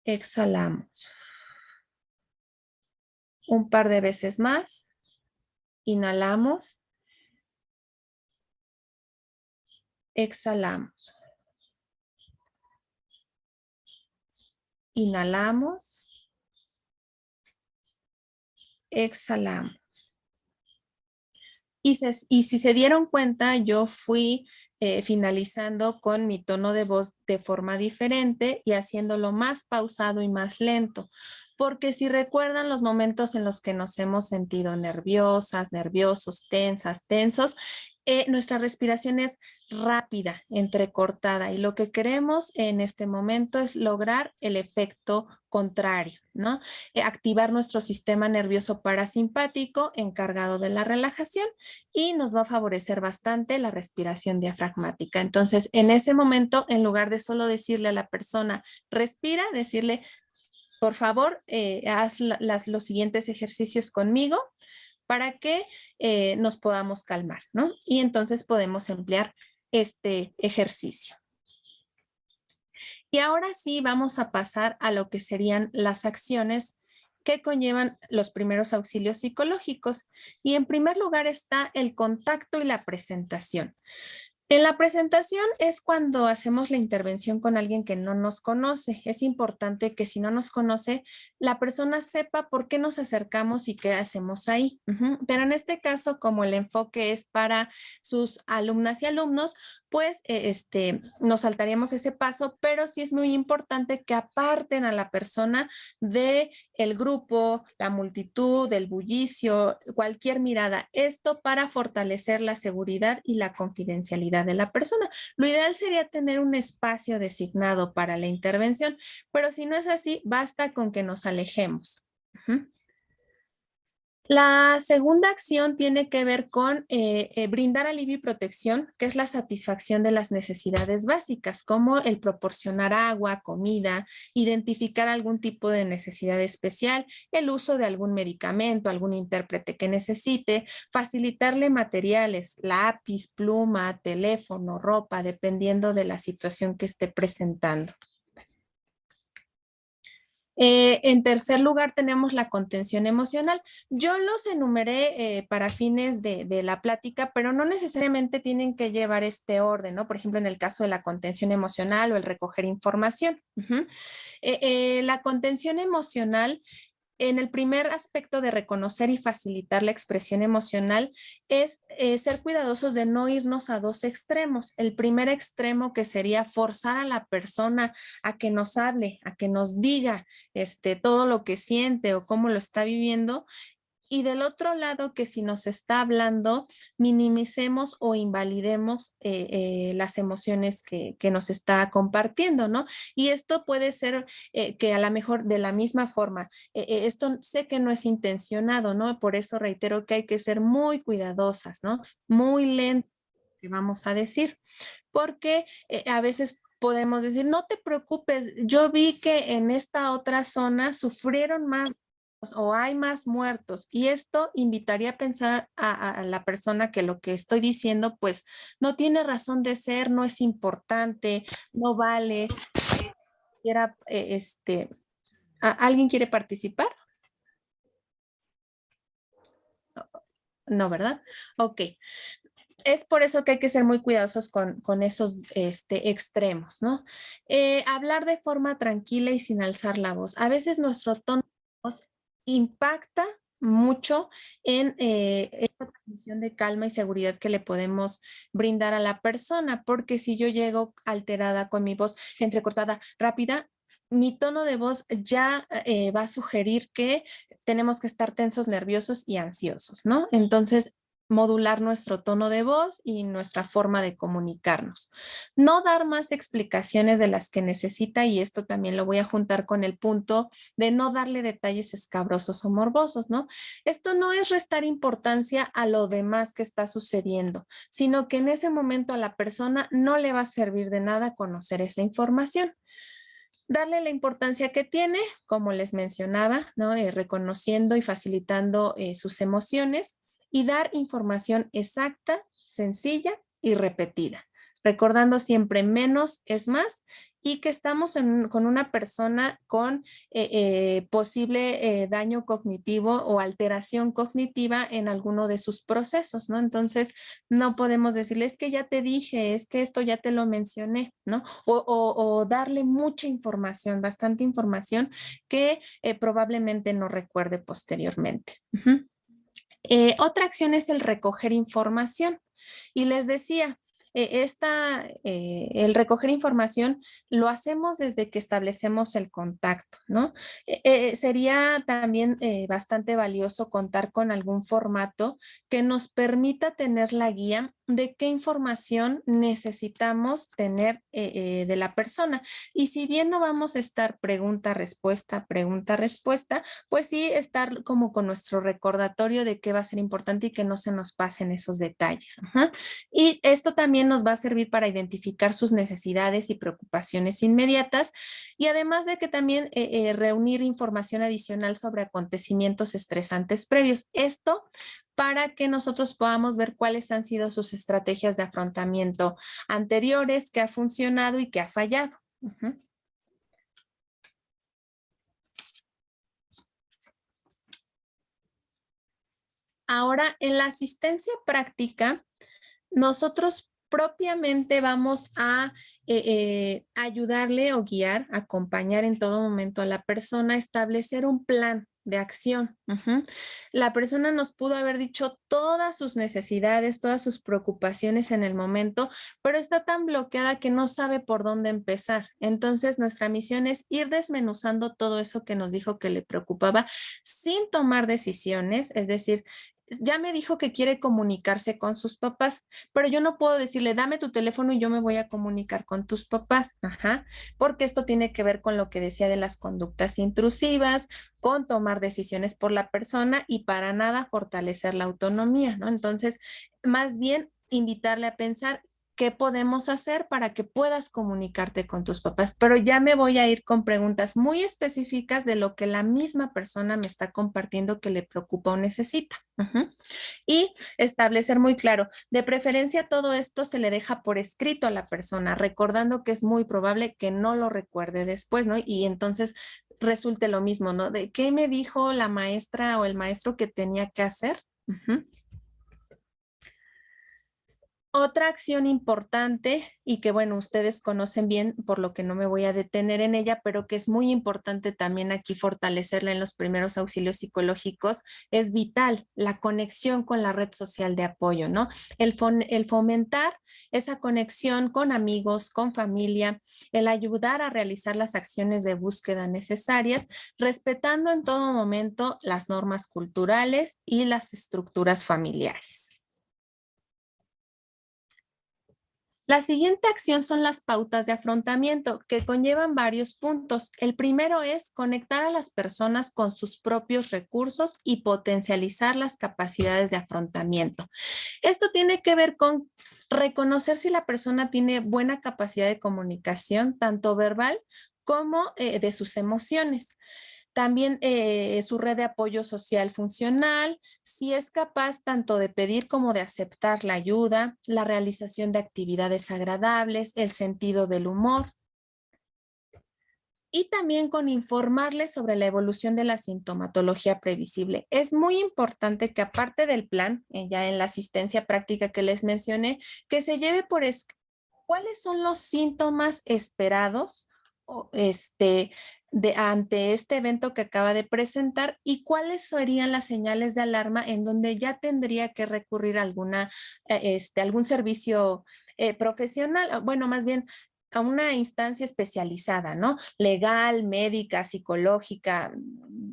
exhalamos. Un par de veces más. Inhalamos. Exhalamos. Inhalamos. Exhalamos. Y si se dieron cuenta, yo fui finalizando con mi tono de voz de forma diferente y haciéndolo más pausado y más lento. Porque si recuerdan los momentos en los que nos hemos sentido nerviosas, nerviosos, tensas, tensos, nuestra respiración es rápida, entrecortada, y lo que queremos en este momento es lograr el efecto contrario, ¿no? Activar nuestro sistema nervioso parasimpático encargado de la relajación y nos va a favorecer bastante la respiración diafragmática. Entonces, en ese momento, en lugar de solo decirle a la persona, respira, decirle, por favor, haz los siguientes ejercicios conmigo para que nos podamos calmar, ¿no? Y entonces podemos emplear este ejercicio. Y ahora sí vamos a pasar a lo que serían las acciones que conllevan los primeros auxilios psicológicos. Y en primer lugar está el contacto y la presentación. En la presentación es cuando hacemos la intervención con alguien que no nos conoce. Es importante que si no nos conoce, la persona sepa por qué nos acercamos y qué hacemos ahí. Pero en este caso, como el enfoque es para sus alumnas y alumnos, pues nos saltaríamos ese paso, pero sí es muy importante que aparten a la persona del grupo, la multitud, el bullicio, cualquier mirada. Esto para fortalecer la seguridad y la confidencialidad de la persona. Lo ideal sería tener un espacio designado para la intervención, pero si no es así, basta con que nos alejemos. La segunda acción tiene que ver con brindar alivio y protección, que es la satisfacción de las necesidades básicas, como el proporcionar agua, comida, identificar algún tipo de necesidad especial, el uso de algún medicamento, algún intérprete que necesite, facilitarle materiales, lápiz, pluma, teléfono, ropa, dependiendo de la situación que esté presentando. En tercer lugar tenemos la contención emocional. Yo los enumeré para fines de la plática, pero no necesariamente tienen que llevar este orden, ¿no? Por ejemplo, en el caso de la contención emocional o el recoger información. La contención emocional, en el primer aspecto de reconocer y facilitar la expresión emocional es ser cuidadosos de no irnos a dos extremos. El primer extremo, que sería forzar a la persona a que nos hable, a que nos diga todo lo que siente o cómo lo está viviendo. Y del otro lado, que si nos está hablando, minimicemos o invalidemos las emociones que nos está compartiendo, ¿no? Y esto puede ser que a lo mejor de la misma forma, esto sé que no es intencionado, ¿no? Por eso reitero que hay que ser muy cuidadosas, ¿no? Muy lentas que vamos a decir, porque a veces podemos decir, no te preocupes, yo vi que en esta otra zona sufrieron más o hay más muertos, y esto invitaría a pensar a la persona que lo que estoy diciendo pues no tiene razón de ser, no es importante, no vale. ¿Alguien quiere participar? No, ¿verdad? Ok. Es por eso que hay que ser muy cuidadosos con esos extremos, ¿no? Hablar de forma tranquila y sin alzar la voz. A veces nuestro tono de voz impacta mucho en esta transmisión de calma y seguridad que le podemos brindar a la persona, porque si yo llego alterada con mi voz entrecortada, rápida, mi tono de voz ya va a sugerir que tenemos que estar tensos, nerviosos y ansiosos, ¿no? Entonces, modular nuestro tono de voz y nuestra forma de comunicarnos. No dar más explicaciones de las que necesita, y esto también lo voy a juntar con el punto de no darle detalles escabrosos o morbosos, ¿no? Esto no es restar importancia a lo demás que está sucediendo, sino que en ese momento a la persona no le va a servir de nada conocer esa información. Darle la importancia que tiene, como les mencionaba, ¿no? Reconociendo y facilitando sus emociones, y dar información exacta, sencilla y repetida, recordando siempre menos es más, y que estamos con una persona con posible daño cognitivo o alteración cognitiva en alguno de sus procesos, ¿no? Entonces, no podemos decirle, es que ya te dije, es que esto ya te lo mencioné, ¿no? O darle mucha información, bastante información que probablemente no recuerde posteriormente. Otra acción es el recoger información. Y les decía, el recoger información lo hacemos desde que establecemos el contacto, ¿no? Sería también bastante valioso contar con algún formato que nos permita tener la guía de qué información necesitamos tener de la persona. Y si bien no vamos a estar pregunta, respuesta, pues sí estar como con nuestro recordatorio de qué va a ser importante y que no se nos pasen esos detalles. Ajá. Y esto también nos va a servir para identificar sus necesidades y preocupaciones inmediatas, y además de que también reunir información adicional sobre acontecimientos estresantes previos. Esto para que nosotros podamos ver cuáles han sido sus estrategias de afrontamiento anteriores, qué ha funcionado y qué ha fallado. Uh-huh. Ahora, en la asistencia práctica, nosotros propiamente vamos a ayudarle o guiar, acompañar en todo momento a la persona a establecer un plan de acción. Uh-huh. La persona nos pudo haber dicho todas sus necesidades, todas sus preocupaciones en el momento, pero está tan bloqueada que no sabe por dónde empezar. Entonces, nuestra misión es ir desmenuzando todo eso que nos dijo que le preocupaba sin tomar decisiones, es decir, ya me dijo que quiere comunicarse con sus papás, pero yo no puedo decirle, dame tu teléfono y yo me voy a comunicar con tus papás. Ajá, porque esto tiene que ver con lo que decía de las conductas intrusivas, con tomar decisiones por la persona y para nada fortalecer la autonomía, ¿no? Entonces, más bien invitarle a pensar qué podemos hacer para que puedas comunicarte con tus papás, pero ya me voy a ir con preguntas muy específicas de lo que la misma persona me está compartiendo que le preocupa o necesita. Uh-huh. Y establecer muy claro, de preferencia todo esto se le deja por escrito a la persona, recordando que es muy probable que no lo recuerde después, ¿no? Y entonces resulte lo mismo, ¿no? ¿De qué me dijo la maestra o el maestro que tenía que hacer? Uh-huh. Otra acción importante y que, bueno, ustedes conocen bien, por lo que no me voy a detener en ella, pero que es muy importante también aquí fortalecerla en los primeros auxilios psicológicos, es vital la conexión con la red social de apoyo, ¿no? El fomentar esa conexión con amigos, con familia, el ayudar a realizar las acciones de búsqueda necesarias, respetando en todo momento las normas culturales y las estructuras familiares. La siguiente acción son las pautas de afrontamiento, que conllevan varios puntos. El primero es conectar a las personas con sus propios recursos y potencializar las capacidades de afrontamiento. Esto tiene que ver con reconocer si la persona tiene buena capacidad de comunicación, tanto verbal como de sus emociones. También su red de apoyo social funcional, si es capaz tanto de pedir como de aceptar la ayuda, la realización de actividades agradables, el sentido del humor. Y también con informarles sobre la evolución de la sintomatología previsible. Es muy importante que aparte del plan, ya en la asistencia práctica que les mencioné, que se lleve por cuáles son los síntomas esperados ante este evento que acaba de presentar y cuáles serían las señales de alarma en donde ya tendría que recurrir a algún servicio profesional, bueno, más bien a una instancia especializada, ¿no? Legal, médica, psicológica,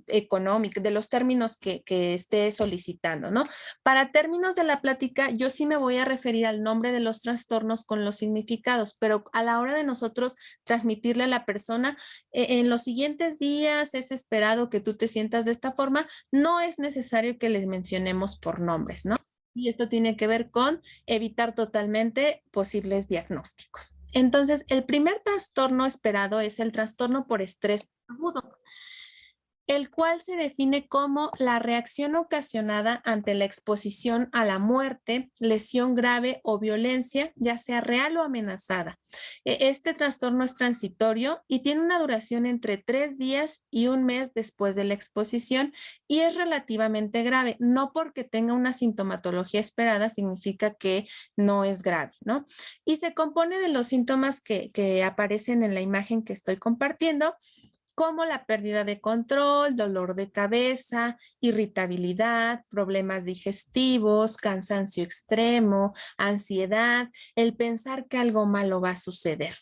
económica, de los términos que esté solicitando, ¿no? Para términos de la plática, yo sí me voy a referir al nombre de los trastornos con los significados, pero a la hora de nosotros transmitirle a la persona, en los siguientes días es esperado que tú te sientas de esta forma, no es necesario que les mencionemos por nombres, ¿no? Y esto tiene que ver con evitar totalmente posibles diagnósticos. Entonces, el primer trastorno esperado es el trastorno por estrés agudo, el cual se define como la reacción ocasionada ante la exposición a la muerte, lesión grave o violencia, ya sea real o amenazada. Este trastorno es transitorio y tiene una duración entre 3 días y 1 mes después de la exposición y es relativamente grave. No porque tenga una sintomatología esperada significa que no es grave, ¿no? Y se compone de los síntomas que aparecen en la imagen que estoy compartiendo, como la pérdida de control, dolor de cabeza, irritabilidad, problemas digestivos, cansancio extremo, ansiedad, el pensar que algo malo va a suceder.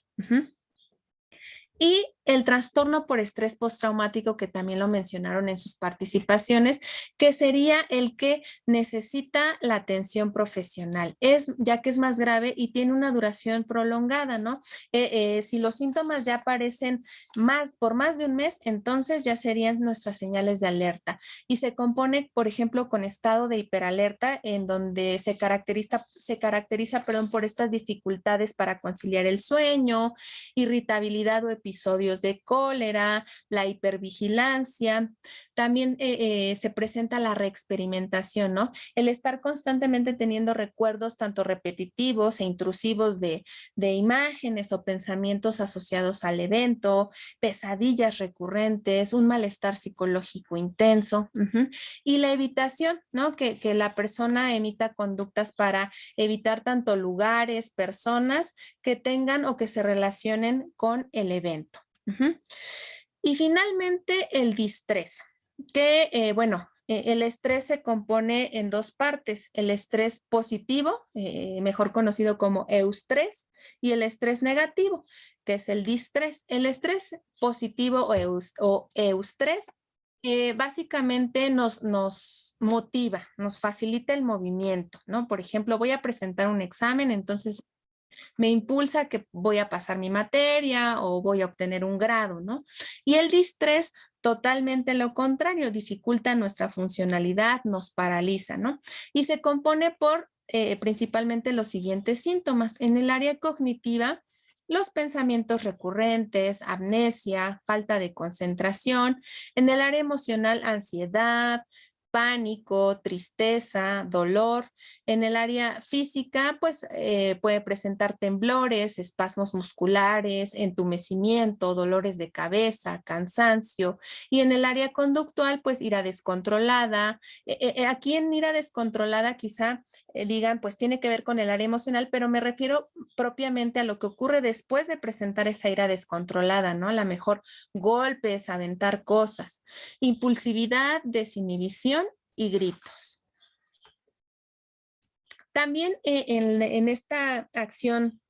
Y el trastorno por estrés postraumático, que también lo mencionaron en sus participaciones, que sería el que necesita la atención profesional, ya que es más grave y tiene una duración prolongada, ¿no? Si los síntomas ya aparecen por más de 1 mes, entonces ya serían nuestras señales de alerta. Y se compone, por ejemplo, con estado de hiperalerta, en donde se caracteriza por estas dificultades para conciliar el sueño, irritabilidad o episodios de cólera, la hipervigilancia. También se presenta la reexperimentación, ¿no? El estar constantemente teniendo recuerdos tanto repetitivos e intrusivos de imágenes o pensamientos asociados al evento, pesadillas recurrentes, un malestar psicológico intenso. Y la evitación, ¿no? Que la persona emita conductas para evitar tanto lugares, personas que tengan o que se relacionen con el evento. Y finalmente el distrés, que el estrés se compone en 2 partes, el estrés positivo, mejor conocido como eustrés, y el estrés negativo, que es el distrés. El estrés positivo o eustrés básicamente nos motiva, nos facilita el movimiento, ¿no? Por ejemplo, voy a presentar un examen, entonces me impulsa que voy a pasar mi materia o voy a obtener un grado, ¿no? Y el distrés, totalmente lo contrario, dificulta nuestra funcionalidad, nos paraliza, ¿no? Y se compone por principalmente los siguientes síntomas. En el área cognitiva, los pensamientos recurrentes, amnesia, falta de concentración. En el área emocional, ansiedad, pánico, tristeza, dolor. En el área física, pues puede presentar temblores, espasmos musculares, entumecimiento, dolores de cabeza, cansancio. Y en el área conductual, pues ira descontrolada. Aquí en ira descontrolada quizá digan, pues tiene que ver con el área emocional, pero me refiero propiamente a lo que ocurre después de presentar esa ira descontrolada, ¿no? A lo mejor golpes, aventar cosas, impulsividad, desinhibición y gritos. También en esta acción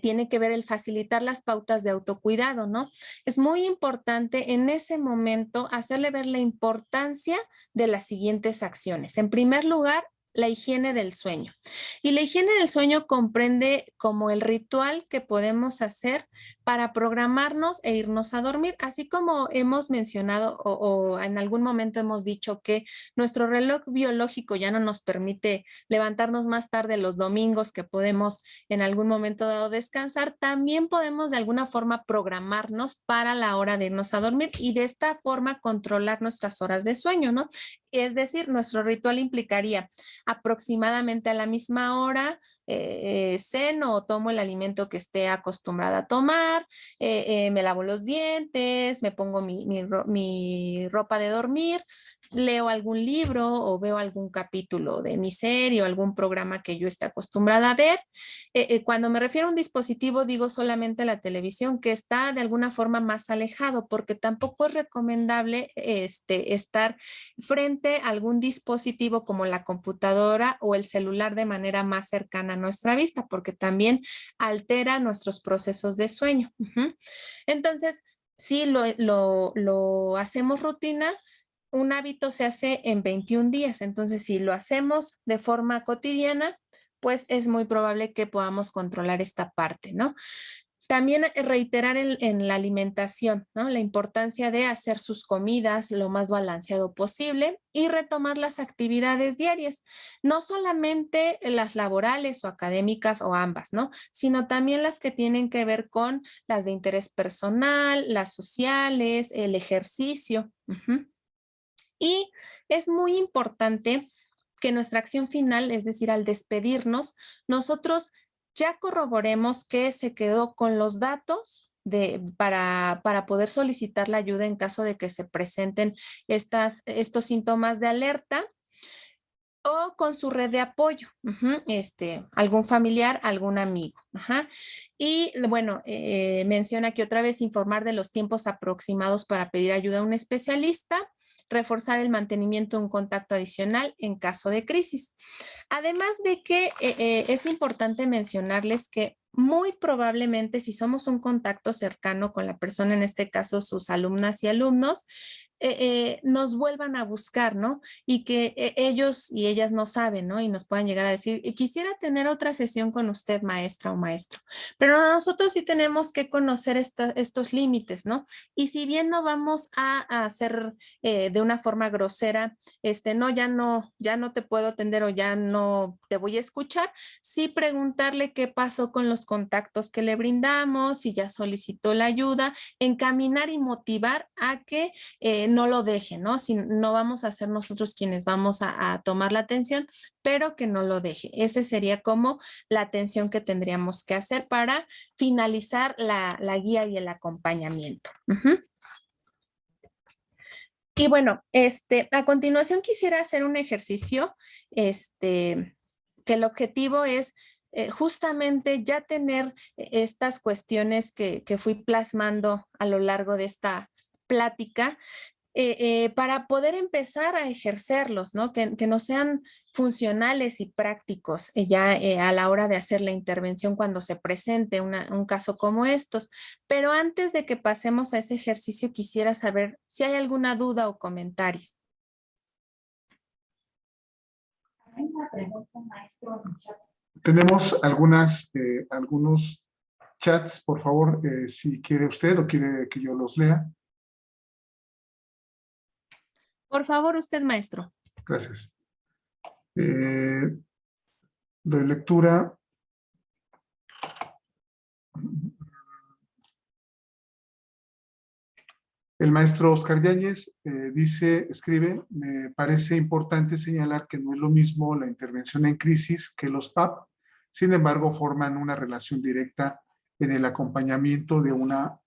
tiene que ver el facilitar las pautas de autocuidado, ¿no? Es muy importante en ese momento hacerle ver la importancia de las siguientes acciones. En primer lugar, la higiene del sueño. Y la higiene del sueño comprende como el ritual que podemos hacer para programarnos e irnos a dormir, así como hemos mencionado o en algún momento hemos dicho que nuestro reloj biológico ya no nos permite levantarnos más tarde los domingos, que podemos en algún momento dado descansar, también podemos de alguna forma programarnos para la hora de irnos a dormir y de esta forma controlar nuestras horas de sueño, ¿no? Es decir, nuestro ritual implicaría aproximadamente a la misma hora, ceno o tomo el alimento que esté acostumbrada a tomar, me lavo los dientes, me pongo mi ropa de dormir, leo algún libro o veo algún capítulo de mi serie o algún programa que yo esté acostumbrada a ver. Cuando me refiero a un dispositivo, digo solamente la televisión, que está de alguna forma más alejado, porque tampoco es recomendable estar frente a algún dispositivo como la computadora o el celular de manera más cercana a nuestra vista, porque también altera nuestros procesos de sueño. Entonces, si lo hacemos rutina, un hábito se hace en 21 días. Entonces, si lo hacemos de forma cotidiana, pues es muy probable que podamos controlar esta parte, ¿no? También reiterar en la alimentación, ¿no? La importancia de hacer sus comidas lo más balanceado posible y retomar las actividades diarias, no solamente las laborales o académicas o ambas, ¿no? Sino también las que tienen que ver con las de interés personal, las sociales, el ejercicio. Y es muy importante que nuestra acción final, es decir, al despedirnos, nosotros ya corroboremos que se quedó con los datos para poder solicitar la ayuda en caso de que se presenten estos síntomas de alerta o con su red de apoyo, algún familiar, algún amigo. Y bueno, menciona aquí otra vez informar de los tiempos aproximados para pedir ayuda a un especialista, reforzar el mantenimiento de un contacto adicional en caso de crisis. Además de que es importante mencionarles que muy probablemente si somos un contacto cercano con la persona, en este caso sus alumnas y alumnos, nos vuelvan a buscar, ¿no? Y que ellos y ellas no saben, ¿no? Y nos puedan llegar a decir, quisiera tener otra sesión con usted, maestra o maestro. Pero nosotros sí tenemos que conocer estos límites, ¿no? Y si bien no vamos a hacer de una forma grosera, no, ya no te puedo atender o ya no te voy a escuchar, sí preguntarle qué pasó con los contactos que le brindamos, si ya solicitó la ayuda, encaminar y motivar a que no lo deje, ¿no? Si no vamos a ser nosotros quienes vamos a tomar la atención, pero que no lo deje. Ese sería como la atención que tendríamos que hacer para finalizar la guía y el acompañamiento. Y bueno, a continuación quisiera hacer un ejercicio, que el objetivo es justamente ya tener estas cuestiones que fui plasmando a lo largo de esta plática, para poder empezar a ejercerlos, ¿no? Que no sean funcionales y prácticos ya a la hora de hacer la intervención cuando se presente un caso como estos. Pero antes de que pasemos a ese ejercicio, quisiera saber si hay alguna duda o comentario. Hay una pregunta, maestro, en el chat. Tenemos algunos chats, por favor, si quiere usted o quiere que yo los lea. Por favor, usted, maestro. Gracias. Doy lectura. El maestro Oscar Yáñez escribe, me parece importante señalar que no es lo mismo la intervención en crisis que los PAP, sin embargo forman una relación directa en el acompañamiento de una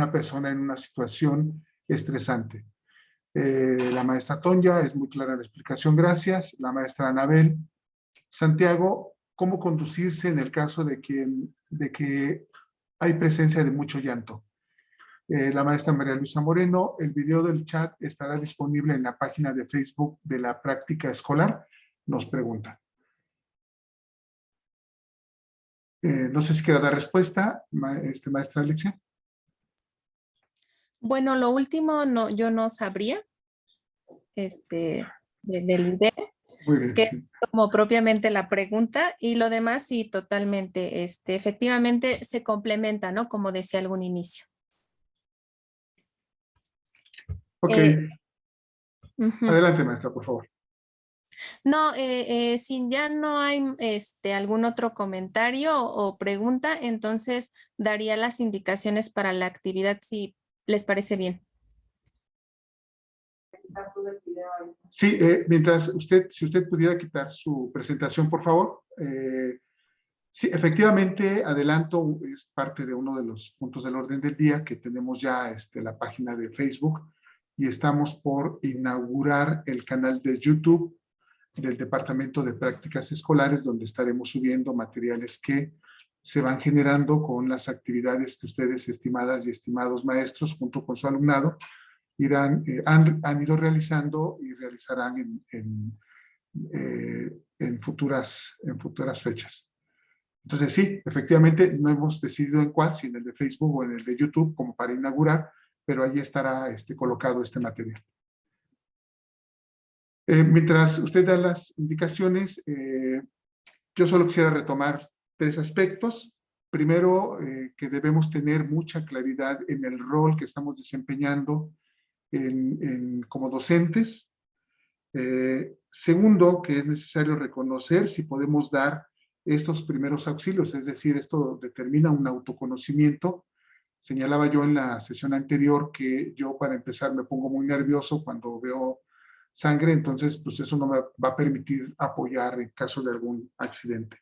persona en una situación estresante. La maestra Tonya, es muy clara la explicación, gracias. La maestra Anabel. Santiago, ¿cómo conducirse en el caso de que hay presencia de mucho llanto? La maestra María Luisa Moreno, el video del chat estará disponible en la página de Facebook de la práctica escolar, nos pregunta. No sé si quiera dar respuesta, maestra Alexia. Bueno, lo último yo no sabría del video, Muy bien. que Sí. como propiamente la pregunta, y lo demás sí, totalmente, efectivamente se complementa, ¿no? Como decía algún inicio. Ok, Ujú. adelante, maestra, por favor. No, si ya no hay algún otro comentario o pregunta, entonces daría las indicaciones para la actividad si les parece bien. Sí, mientras usted, si usted pudiera quitar su presentación, por favor. Sí, efectivamente, adelanto, es parte de uno de los puntos del orden del día que tenemos ya la página de Facebook y estamos por inaugurar el canal de YouTube del Departamento de Prácticas Escolares, donde estaremos subiendo materiales que se van generando con las actividades que ustedes, estimadas y estimados maestros, junto con su alumnado, han ido realizando y realizarán en futuras fechas. Entonces, sí, efectivamente, no hemos decidido en cuál, si en el de Facebook o en el de YouTube, como para inaugurar, pero allí estará colocado este material. Mientras usted da las indicaciones, yo solo quisiera retomar 3 aspectos. Primero, que debemos tener mucha claridad en el rol que estamos desempeñando como docentes. Segundo, que es necesario reconocer si podemos dar estos primeros auxilios, es decir, esto determina un autoconocimiento. Señalaba yo en la sesión anterior que yo para empezar me pongo muy nervioso cuando veo sangre, entonces pues eso no me va a permitir apoyar en caso de algún accidente.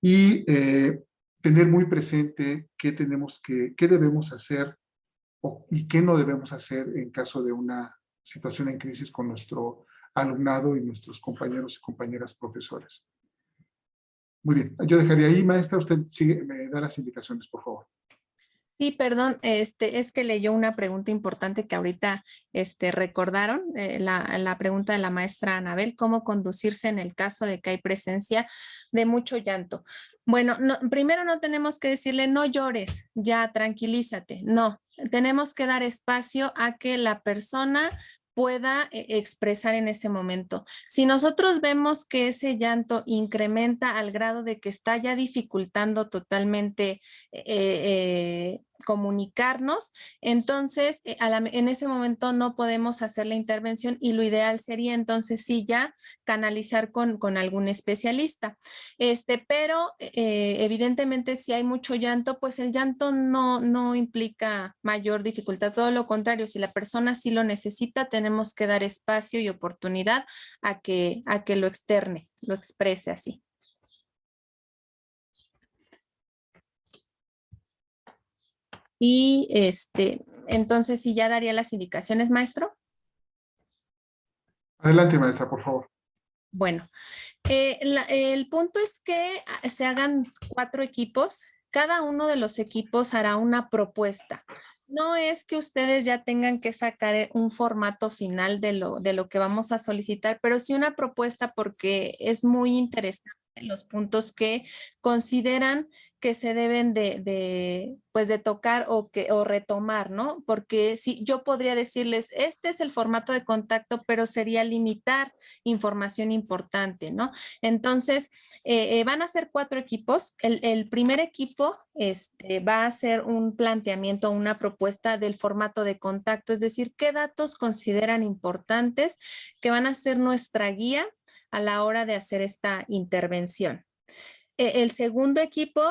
Y tener muy presente qué debemos hacer y qué no debemos hacer en caso de una situación en crisis con nuestro alumnado y nuestros compañeros y compañeras profesores. Muy bien, yo dejaría ahí, maestra, usted me da las indicaciones, por favor. Sí, perdón, es que leyó una pregunta importante que ahorita recordaron, la pregunta de la maestra Anabel, ¿cómo conducirse en el caso de que hay presencia de mucho llanto? Bueno, primero no tenemos que decirle no llores, ya tranquilízate, no, tenemos que dar espacio a que la persona pueda expresar en ese momento. Si nosotros vemos que ese llanto incrementa al grado de que está ya dificultando totalmente comunicarnos, entonces en ese momento no podemos hacer la intervención y lo ideal sería entonces sí ya canalizar con algún especialista. Pero evidentemente si hay mucho llanto, pues el llanto no implica mayor dificultad, todo lo contrario, si la persona sí lo necesita, tenemos que dar espacio y oportunidad a que lo externe, lo exprese así. Y entonces, ¿sí ya daría las indicaciones, maestro? Adelante, maestra, por favor. Bueno, el punto es que se hagan 4 equipos. Cada uno de los equipos hará una propuesta. No es que ustedes ya tengan que sacar un formato final de lo que vamos a solicitar, pero sí una propuesta porque es muy interesante los puntos que consideran que se deben pues de tocar o retomar, ¿no? Porque si yo podría decirles, este es el formato de contacto, pero sería limitar información importante, ¿no? Entonces, van a ser 4 equipos. El primer equipo va a hacer un planteamiento, una propuesta del formato de contacto, es decir, qué datos consideran importantes que van a ser nuestra guía a la hora de hacer esta intervención. El segundo equipo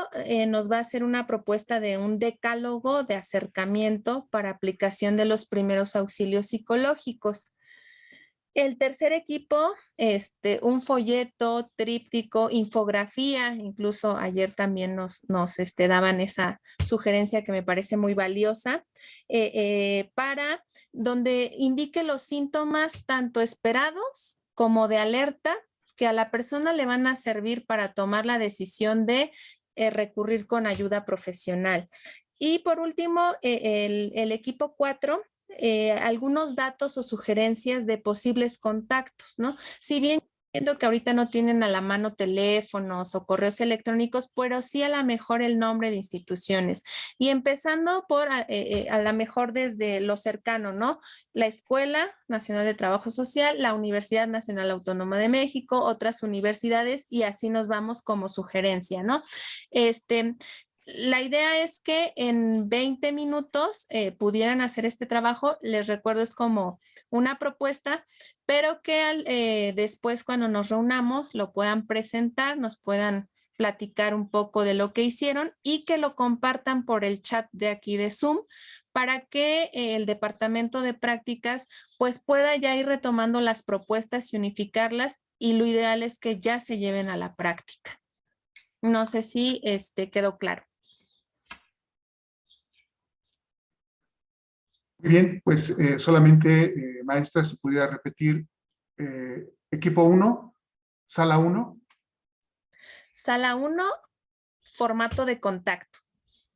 nos va a hacer una propuesta de un decálogo de acercamiento para aplicación de los primeros auxilios psicológicos. El tercer equipo, un folleto, tríptico, infografía, incluso ayer también nos daban esa sugerencia que me parece muy valiosa, para donde indique los síntomas tanto esperados como de alerta que a la persona le van a servir para tomar la decisión de recurrir con ayuda profesional. Y por último, el equipo 4, algunos datos o sugerencias de posibles contactos, ¿no? Si bien Entiendo que ahorita no tienen a la mano teléfonos o correos electrónicos, pero sí a lo mejor el nombre de instituciones. Y empezando por a lo mejor desde lo cercano, ¿no? La Escuela Nacional de Trabajo Social, la Universidad Nacional Autónoma de México, otras universidades, y así nos vamos como sugerencia, ¿no? La idea es que en 20 minutos pudieran hacer este trabajo. Les recuerdo, es como una propuesta, pero que después cuando nos reunamos lo puedan presentar, nos puedan platicar un poco de lo que hicieron y que lo compartan por el chat de aquí de Zoom para que el departamento de prácticas pues pueda ya ir retomando las propuestas y unificarlas, y lo ideal es que ya se lleven a la práctica. No sé si quedó claro. Muy bien, pues solamente, maestra, si pudiera repetir, equipo 1, sala 1, Sala 1, formato de contacto.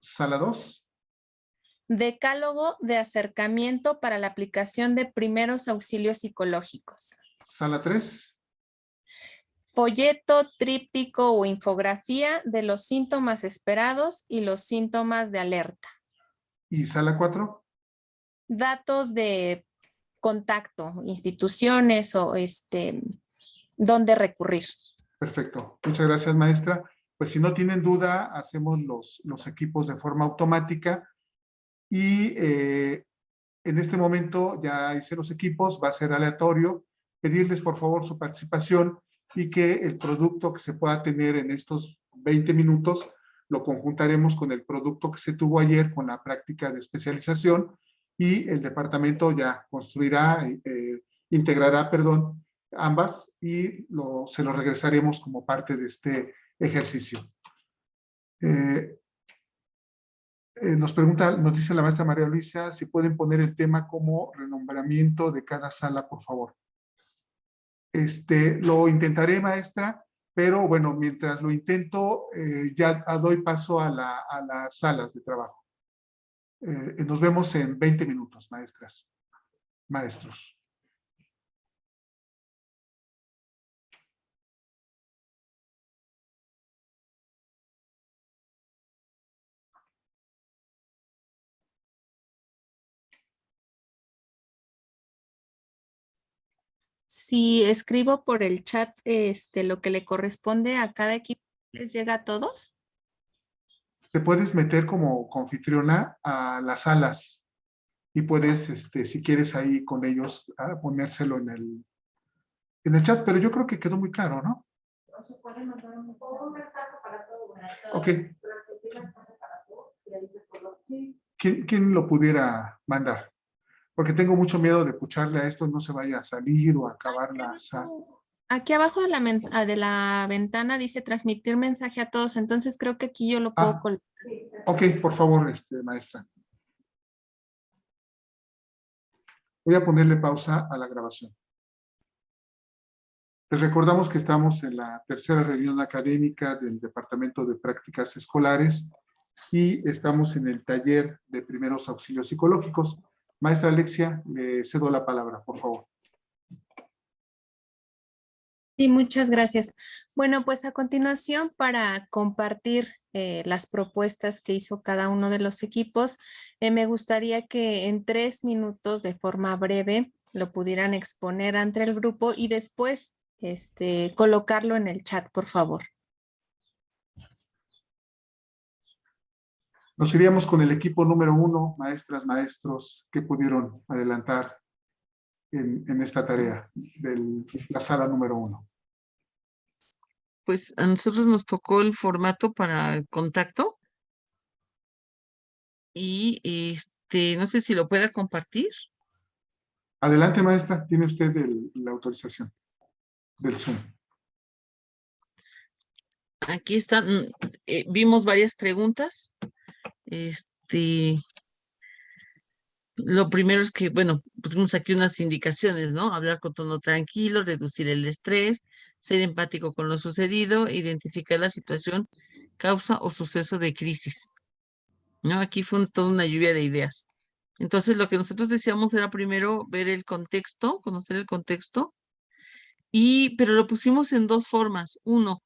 sala 2, Decálogo de acercamiento para la aplicación de primeros auxilios psicológicos. sala 3, Folleto, tríptico o infografía de los síntomas esperados y los síntomas de alerta. y sala 4. Datos de contacto, instituciones o dónde recurrir. Perfecto. Muchas gracias, maestra. Pues si no tienen duda, hacemos los equipos de forma automática y en este momento ya hice los equipos, va a ser aleatorio. Pedirles por favor su participación y que el producto que se pueda tener en estos 20 minutos lo conjuntaremos con el producto que se tuvo ayer con la práctica de especialización, y el departamento ya construirá, integrará, perdón, ambas, y se lo regresaremos como parte de este ejercicio. Nos dice la maestra María Luisa, si pueden poner el tema como renombramiento de cada sala, por favor. Lo intentaré, maestra, pero bueno, mientras lo intento, ya doy paso a las salas de trabajo. Nos vemos en 20 minutos, maestras, maestros. Si escribo por el chat lo que le corresponde a cada equipo, ¿les llega a todos? Te puedes meter como anfitriona a las salas y puedes, si quieres ahí con ellos, ponérselo en el chat, pero yo creo que quedó muy claro, ¿no? No se puede mandar un mensaje para todos. Ok. ¿Quién lo pudiera mandar? Porque tengo mucho miedo de pucharle a esto y no se vaya a salir o a acabar la sala. Aquí abajo de la ventana dice transmitir mensaje a todos, entonces creo que aquí yo lo puedo colocar. Ok, por favor, maestra. Voy a ponerle pausa a la grabación. Les recordamos que estamos en la tercera reunión académica del Departamento de Prácticas Escolares y estamos en el taller de primeros auxilios psicológicos. Maestra Alexia, le cedo la palabra, por favor. Sí, muchas gracias. Bueno, pues a continuación, para compartir las propuestas que hizo cada uno de los equipos, me gustaría que en 3 minutos, de forma breve, lo pudieran exponer ante el grupo y después colocarlo en el chat, por favor. Nos iríamos con el equipo número 1, maestras, maestros, que pudieron adelantar en esta tarea de la sala número 1. Pues a nosotros nos tocó el formato para el contacto y no sé si lo pueda compartir. Adelante, maestra, tiene usted la autorización del Zoom. Aquí están, vimos varias preguntas. Lo primero es que, bueno, pusimos aquí unas indicaciones, ¿no? Hablar con tono tranquilo, reducir el estrés, ser empático con lo sucedido, identificar la situación, causa o suceso de crisis, ¿no? Aquí fue toda una lluvia de ideas. Entonces, lo que nosotros decíamos era primero ver el contexto, conocer el contexto, pero lo pusimos en dos formas. Uno,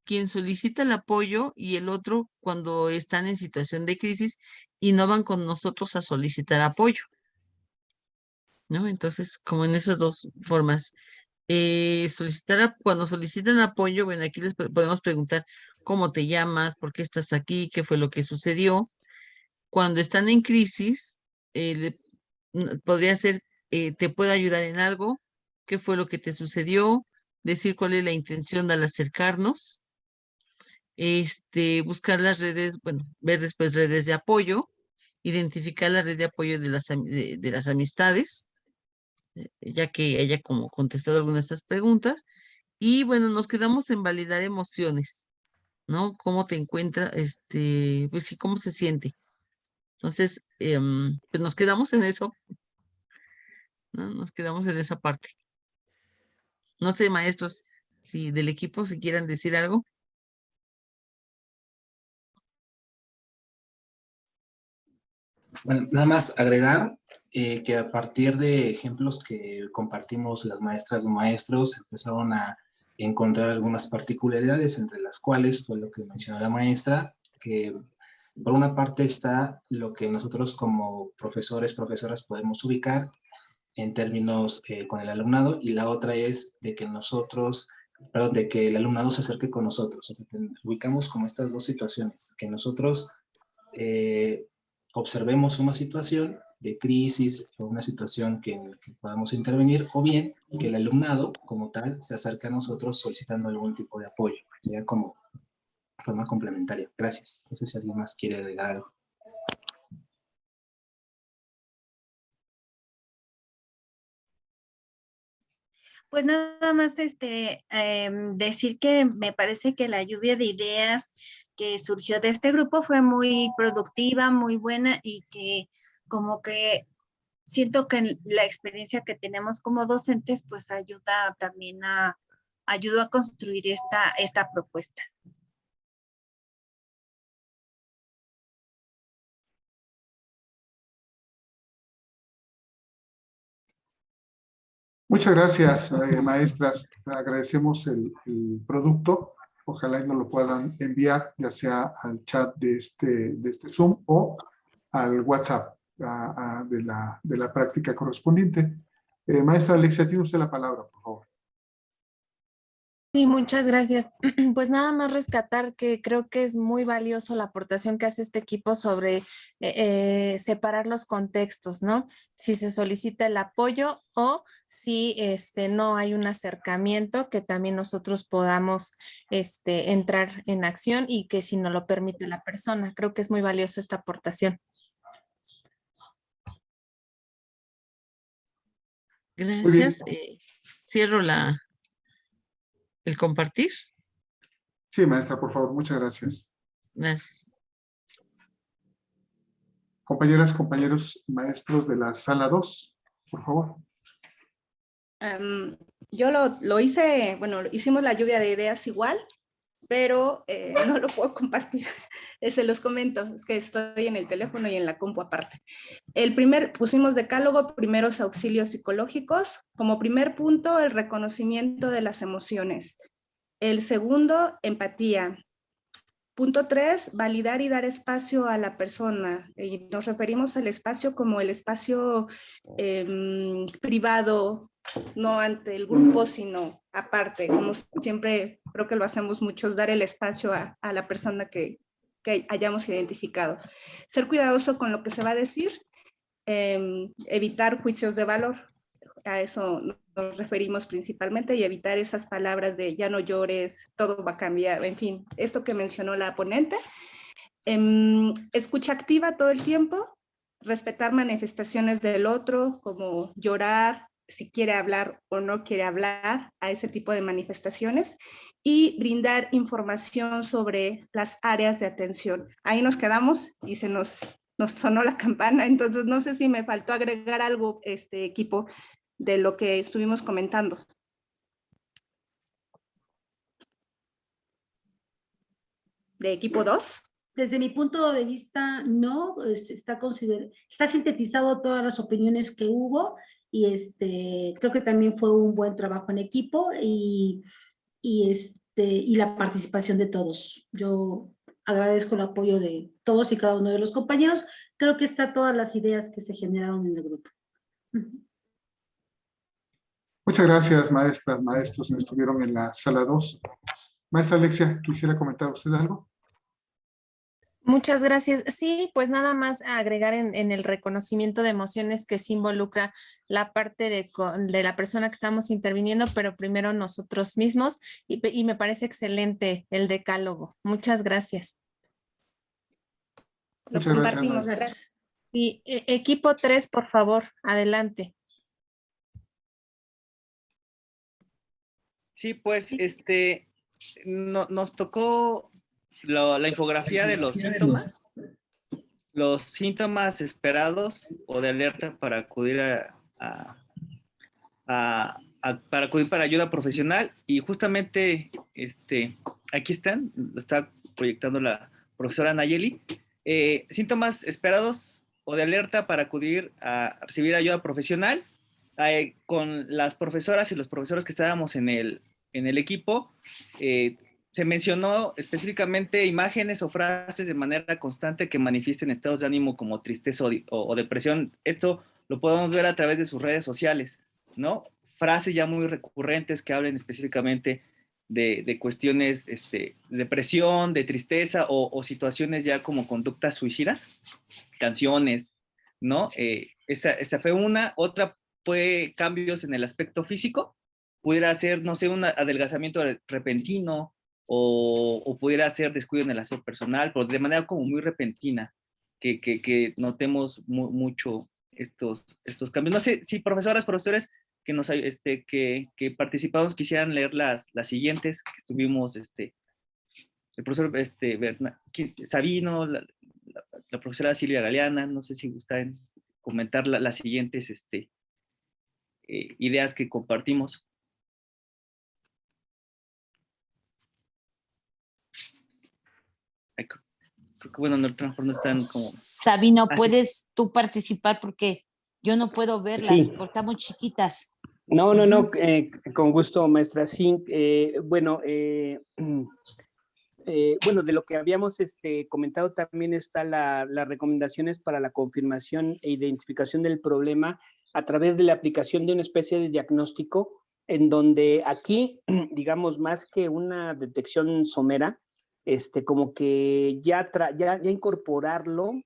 quien solicita el apoyo, y el otro cuando están en situación de crisis y no van con nosotros a solicitar apoyo, ¿no? Entonces, como en esas dos formas. Cuando solicitan apoyo, bueno, aquí les podemos preguntar cómo te llamas, por qué estás aquí, qué fue lo que sucedió. Cuando están en crisis, podría ser, ¿te puedo ayudar en algo? ¿Qué fue lo que te sucedió? Decir cuál es la intención al acercarnos. Buscar las redes, bueno, ver después redes de apoyo, identificar la red de apoyo de las amistades, ya que haya como contestado algunas de estas preguntas. Y bueno, nos quedamos en validar emociones, ¿no? ¿Cómo te encuentras? Pues sí, ¿cómo se siente? Entonces, pues nos quedamos en eso, ¿no? Nos quedamos en esa parte. No sé, maestros, si del equipo, si quieran decir algo. Bueno, nada más agregar que a partir de ejemplos que compartimos las maestras o maestros, empezaron a encontrar algunas particularidades, entre las cuales fue lo que mencionó la maestra, que por una parte está lo que nosotros como profesores, profesoras podemos ubicar en términos con el alumnado, y la otra es de que de que el alumnado se acerque con nosotros. O sea, que ubicamos como estas dos situaciones, que nosotros observemos una situación de crisis o una situación en la que podamos intervenir, o bien que el alumnado como tal se acerque a nosotros solicitando algún tipo de apoyo. Sería como forma complementaria. Gracias. No sé si alguien más quiere agregar algo. Pues nada más decir que me parece que la lluvia de ideas que surgió de este grupo fue muy productiva, muy buena, y que como que siento que la experiencia que tenemos como docentes pues ayuda también ayudó a construir esta propuesta. Muchas gracias, maestras. Agradecemos el producto. Ojalá y nos lo puedan enviar, ya sea al chat de este Zoom o al WhatsApp de la práctica correspondiente. Maestra Alexia, tiene usted la palabra, por favor. Sí, muchas gracias. Pues nada más rescatar que creo que es muy valioso la aportación que hace este equipo sobre separar los contextos, ¿no? Si se solicita el apoyo o si no hay un acercamiento, que también nosotros podamos entrar en acción, y que si nos lo permite la persona. Creo que es muy valioso esta aportación. Muy bien. Gracias. Cierro el compartir. Sí, maestra, por favor, muchas gracias. Gracias. Compañeras, compañeros, maestros de la sala 2, por favor. Yo lo hice, bueno, hicimos la lluvia de ideas igual, pero no lo puedo compartir. Se los comento, es que estoy en el teléfono y en la compu aparte. Pusimos decálogo, primeros auxilios psicológicos. Como primer punto, el reconocimiento de las emociones. El segundo, empatía. Punto 3, validar y dar espacio a la persona. Y nos referimos al espacio como el espacio privado, no ante el grupo, sino aparte. Como siempre, creo que lo hacemos muchos, dar el espacio a la persona que hayamos identificado. Ser cuidadoso con lo que se va a decir, evitar juicios de valor. A eso nos referimos principalmente, y evitar esas palabras de ya no llores, todo va a cambiar, en fin, esto que mencionó la ponente. Escucha activa todo el tiempo, respetar manifestaciones del otro, como llorar, si quiere hablar o no quiere hablar, a ese tipo de manifestaciones, y brindar información sobre las áreas de atención. Ahí nos quedamos y se nos sonó la campana, entonces no sé si me faltó agregar algo, equipo, de lo que estuvimos comentando. ¿De equipo 2? Desde mi punto de vista, no, está sintetizado todas las opiniones que hubo, y creo que también fue un buen trabajo en equipo y la participación de todos. Yo agradezco el apoyo de todos y cada uno de los compañeros. Creo que están todas las ideas que se generaron en el grupo. Muchas gracias, maestras, maestros, que estuvieron en la sala 2. Maestra Alexia, ¿quisiera comentar usted algo? Muchas gracias. Sí, pues nada más agregar en el reconocimiento de emociones que sí involucra la parte de la persona que estamos interviniendo, pero primero nosotros mismos, y me parece excelente el decálogo. Muchas gracias. Lo Muchas gracias, compartimos, maestra. gracias. Y equipo 3, por favor, adelante. Sí, pues nos tocó la infografía de los síntomas esperados o de alerta para acudir para acudir para ayuda profesional, y justamente aquí están, lo está proyectando la profesora Nayeli. Síntomas esperados o de alerta para acudir a recibir ayuda profesional. Con las profesoras y los profesores que estábamos en el equipo, se mencionó específicamente imágenes o frases de manera constante que manifiesten estados de ánimo como tristeza o depresión. Esto lo podemos ver a través de sus redes sociales, ¿no? Frases ya muy recurrentes que hablen específicamente de cuestiones de depresión, de tristeza o situaciones ya como conductas suicidas, canciones, ¿no? Esa fue una. Otra fue cambios en el aspecto físico. Pudiera ser, no sé, un adelgazamiento repentino o pudiera ser descuido en el aseo personal, pero de manera como muy repentina, que notemos mucho estos cambios. No sé si profesoras, profesores que participamos quisieran leer las siguientes que estuvimos, el profesor Sabino, la profesora Silvia Galeana. No sé si gustan comentar las siguientes ideas que compartimos. Creo que bueno, a lo mejor no están como... Sabino, ¿puedes tú participar? Porque yo no puedo verlas, sí, porque están muy chiquitas. No, con gusto, maestra. Sí, bueno, de lo que habíamos comentado también está las recomendaciones para la confirmación e identificación del problema a través de la aplicación de una especie de diagnóstico, en donde aquí, digamos, más que una detección somera, como que ya incorporarlo,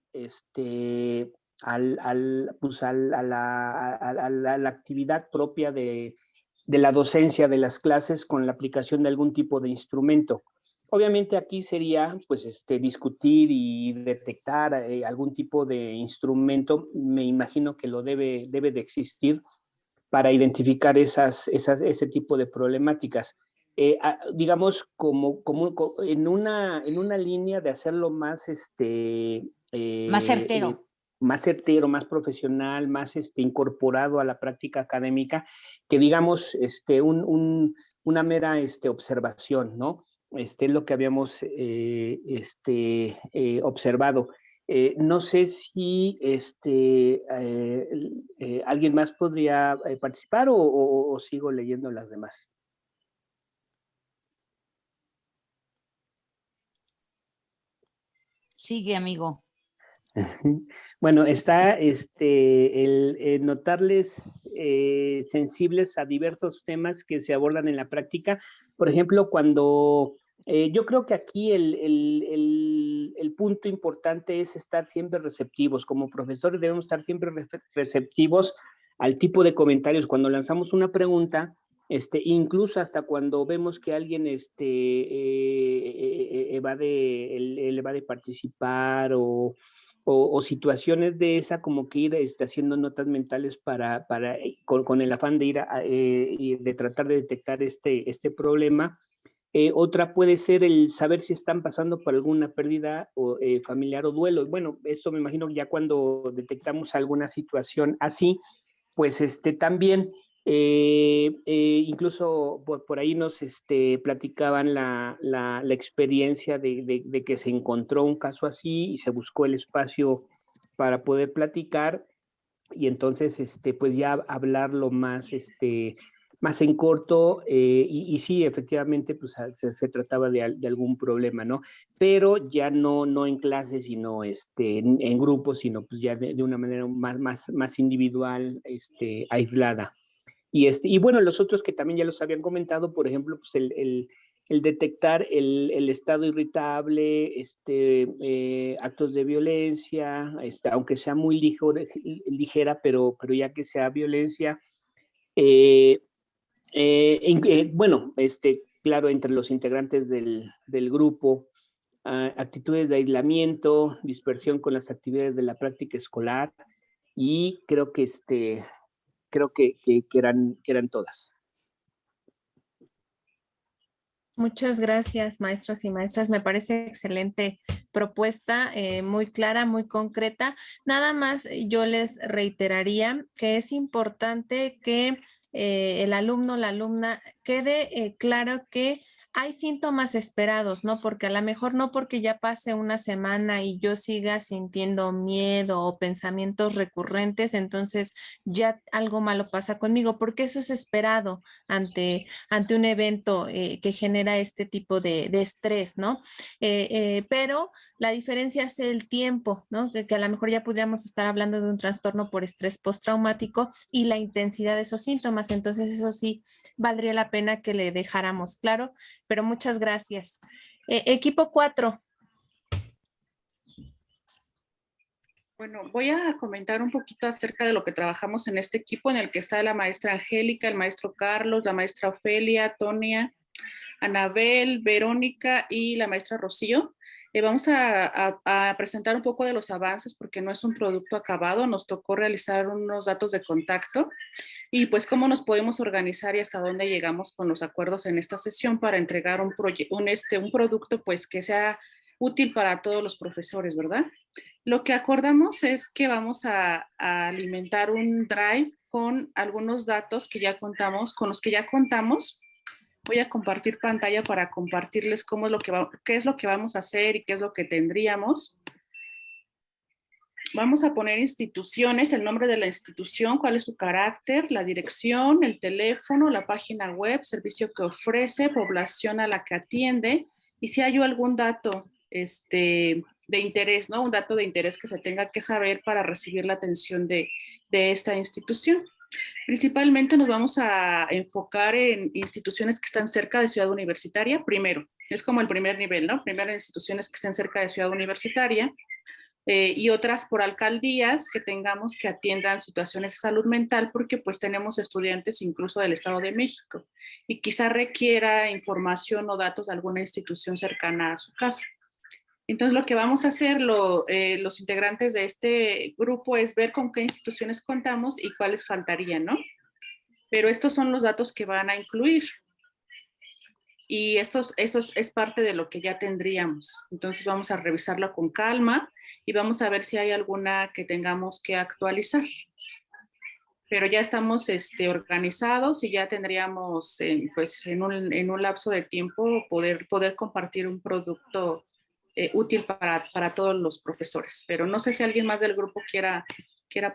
a la actividad propia de la docencia de las clases con la aplicación de algún tipo de instrumento. Obviamente aquí sería pues discutir y detectar algún tipo de instrumento. Me imagino que lo debe de existir para identificar ese tipo de problemáticas. Digamos, como en una línea de hacerlo más más certero. Más certero, más profesional, más incorporado a la práctica académica, que digamos una mera observación, ¿no? Es lo que habíamos observado. No sé si alguien más podría participar o sigo leyendo las demás. Sigue, amigo. Bueno, está el notarles sensibles a diversos temas que se abordan en la práctica. Por ejemplo, cuando yo creo que aquí el punto importante es estar siempre receptivos. Como profesores debemos estar siempre receptivos al tipo de comentarios. Cuando lanzamos una pregunta, incluso hasta cuando vemos que alguien evade participar o situaciones de esa, como que ir haciendo notas mentales con el afán de de tratar de detectar este problema. Otra puede ser el saber si están pasando por alguna pérdida familiar o duelo. Bueno, esto me imagino ya cuando detectamos alguna situación así, pues también incluso por ahí nos platicaban la experiencia de que se encontró un caso así y se buscó el espacio para poder platicar, y entonces, pues ya hablarlo más, más en corto, y sí, efectivamente, pues se trataba de algún problema, ¿no? Pero ya no en clase, sino en grupos, sino pues ya de una manera más individual, aislada. Y bueno, los otros que también ya los habían comentado, por ejemplo, pues el detectar el estado irritable, actos de violencia, aunque sea muy ligera, pero ya que sea violencia, bueno, claro, entre los integrantes del grupo, actitudes de aislamiento, dispersión con las actividades de la práctica escolar, y creo que eran todas. Muchas gracias, maestros y maestras. Me parece excelente propuesta, muy clara, muy concreta. Nada más yo les reiteraría que es importante que el alumno, la alumna, quede claro que hay síntomas esperados, ¿no? Porque a lo mejor no porque ya pase una semana y yo siga sintiendo miedo o pensamientos recurrentes, entonces ya algo malo pasa conmigo, porque eso es esperado ante un evento que genera este tipo de estrés, ¿no? Pero la diferencia es el tiempo, ¿no? Que a lo mejor ya podríamos estar hablando de un trastorno por estrés postraumático y la intensidad de esos síntomas. Entonces, eso sí, valdría la pena que le dejáramos claro, pero muchas gracias. Equipo 4. Bueno, voy a comentar un poquito acerca de lo que trabajamos en este equipo en el que está la maestra Angélica, el maestro Carlos, la maestra Ofelia, Tonia, Anabel, Verónica y la maestra Rocío. Vamos a presentar un poco de los avances porque no es un producto acabado, nos tocó realizar unos datos de contacto y pues cómo nos podemos organizar y hasta dónde llegamos con los acuerdos en esta sesión para entregar un producto pues que sea útil para todos los profesores, ¿verdad? Lo que acordamos es que vamos a alimentar un drive con algunos datos que ya contamos, con los que ya contamos. Voy a compartir pantalla para compartirles qué es lo que vamos a hacer y qué es lo que tendríamos. Vamos a poner instituciones, el nombre de la institución, cuál es su carácter, la dirección, el teléfono, la página web, servicio que ofrece, población a la que atiende y si hay algún dato de interés, ¿no? Un dato de interés que se tenga que saber para recibir la atención de esta institución. Principalmente nos vamos a enfocar en instituciones que están cerca de Ciudad Universitaria, primero. Es como el primer nivel, ¿no? Primero instituciones que estén cerca de Ciudad Universitaria y otras por alcaldías que tengamos que atiendan situaciones de salud mental porque pues tenemos estudiantes incluso del Estado de México y quizá requiera información o datos de alguna institución cercana a su casa. Entonces, lo que vamos a hacer los integrantes de este grupo es ver con qué instituciones contamos y cuáles faltarían, ¿no? Pero estos son los datos que van a incluir. Y esto es parte de lo que ya tendríamos. Entonces, vamos a revisarlo con calma y vamos a ver si hay alguna que tengamos que actualizar. Pero ya estamos organizados y ya tendríamos, pues, en un lapso de tiempo poder compartir un producto útil para todos los profesores, pero no sé si alguien más del grupo quiera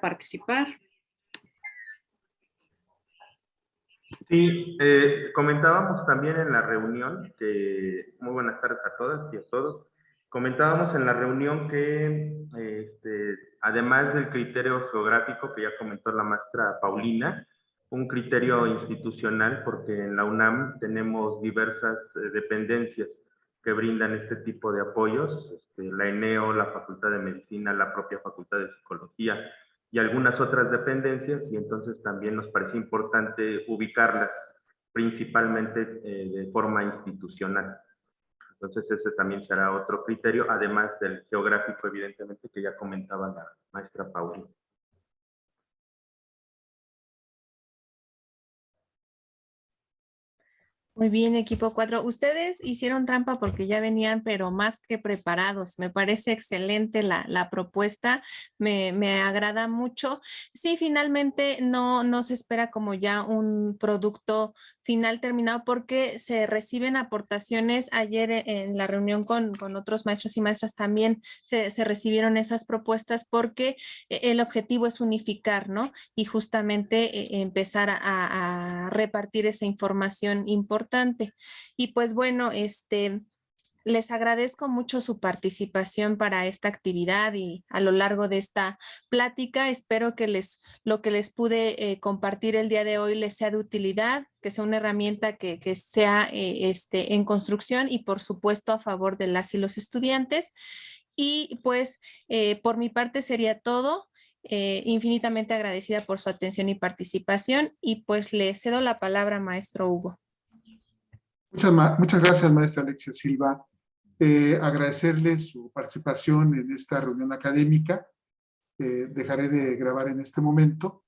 participar. Sí, comentábamos también en la reunión que, muy buenas tardes a todas y a todos, comentábamos en la reunión que además del criterio geográfico que ya comentó la maestra Paulina, un criterio institucional porque en la UNAM tenemos diversas dependencias que brindan este tipo de apoyos, la ENEO, la Facultad de Medicina, la propia Facultad de Psicología y algunas otras dependencias, y entonces también nos parece importante ubicarlas principalmente de forma institucional. Entonces ese también será otro criterio, además del geográfico, evidentemente, que ya comentaba la maestra Paulina. Muy bien, equipo 4. Ustedes hicieron trampa porque ya venían, pero más que preparados. Me parece excelente la propuesta, me agrada mucho. Sí, finalmente no se espera como ya un producto final terminado porque se reciben aportaciones. Ayer en la reunión con otros maestros y maestras también se recibieron esas propuestas porque el objetivo es unificar, ¿no? Y justamente empezar a repartir esa información importante. Y pues bueno, les agradezco mucho su participación para esta actividad y a lo largo de esta plática. Espero que lo que les pude compartir el día de hoy les sea de utilidad, que sea una herramienta que sea en construcción y por supuesto a favor de las y los estudiantes. Y pues por mi parte sería todo. Infinitamente agradecida por su atención y participación y pues le cedo la palabra, maestro Hugo. Muchas gracias, maestra Alexia Silva. Agradecerle su participación en esta reunión académica. Dejaré de grabar en este momento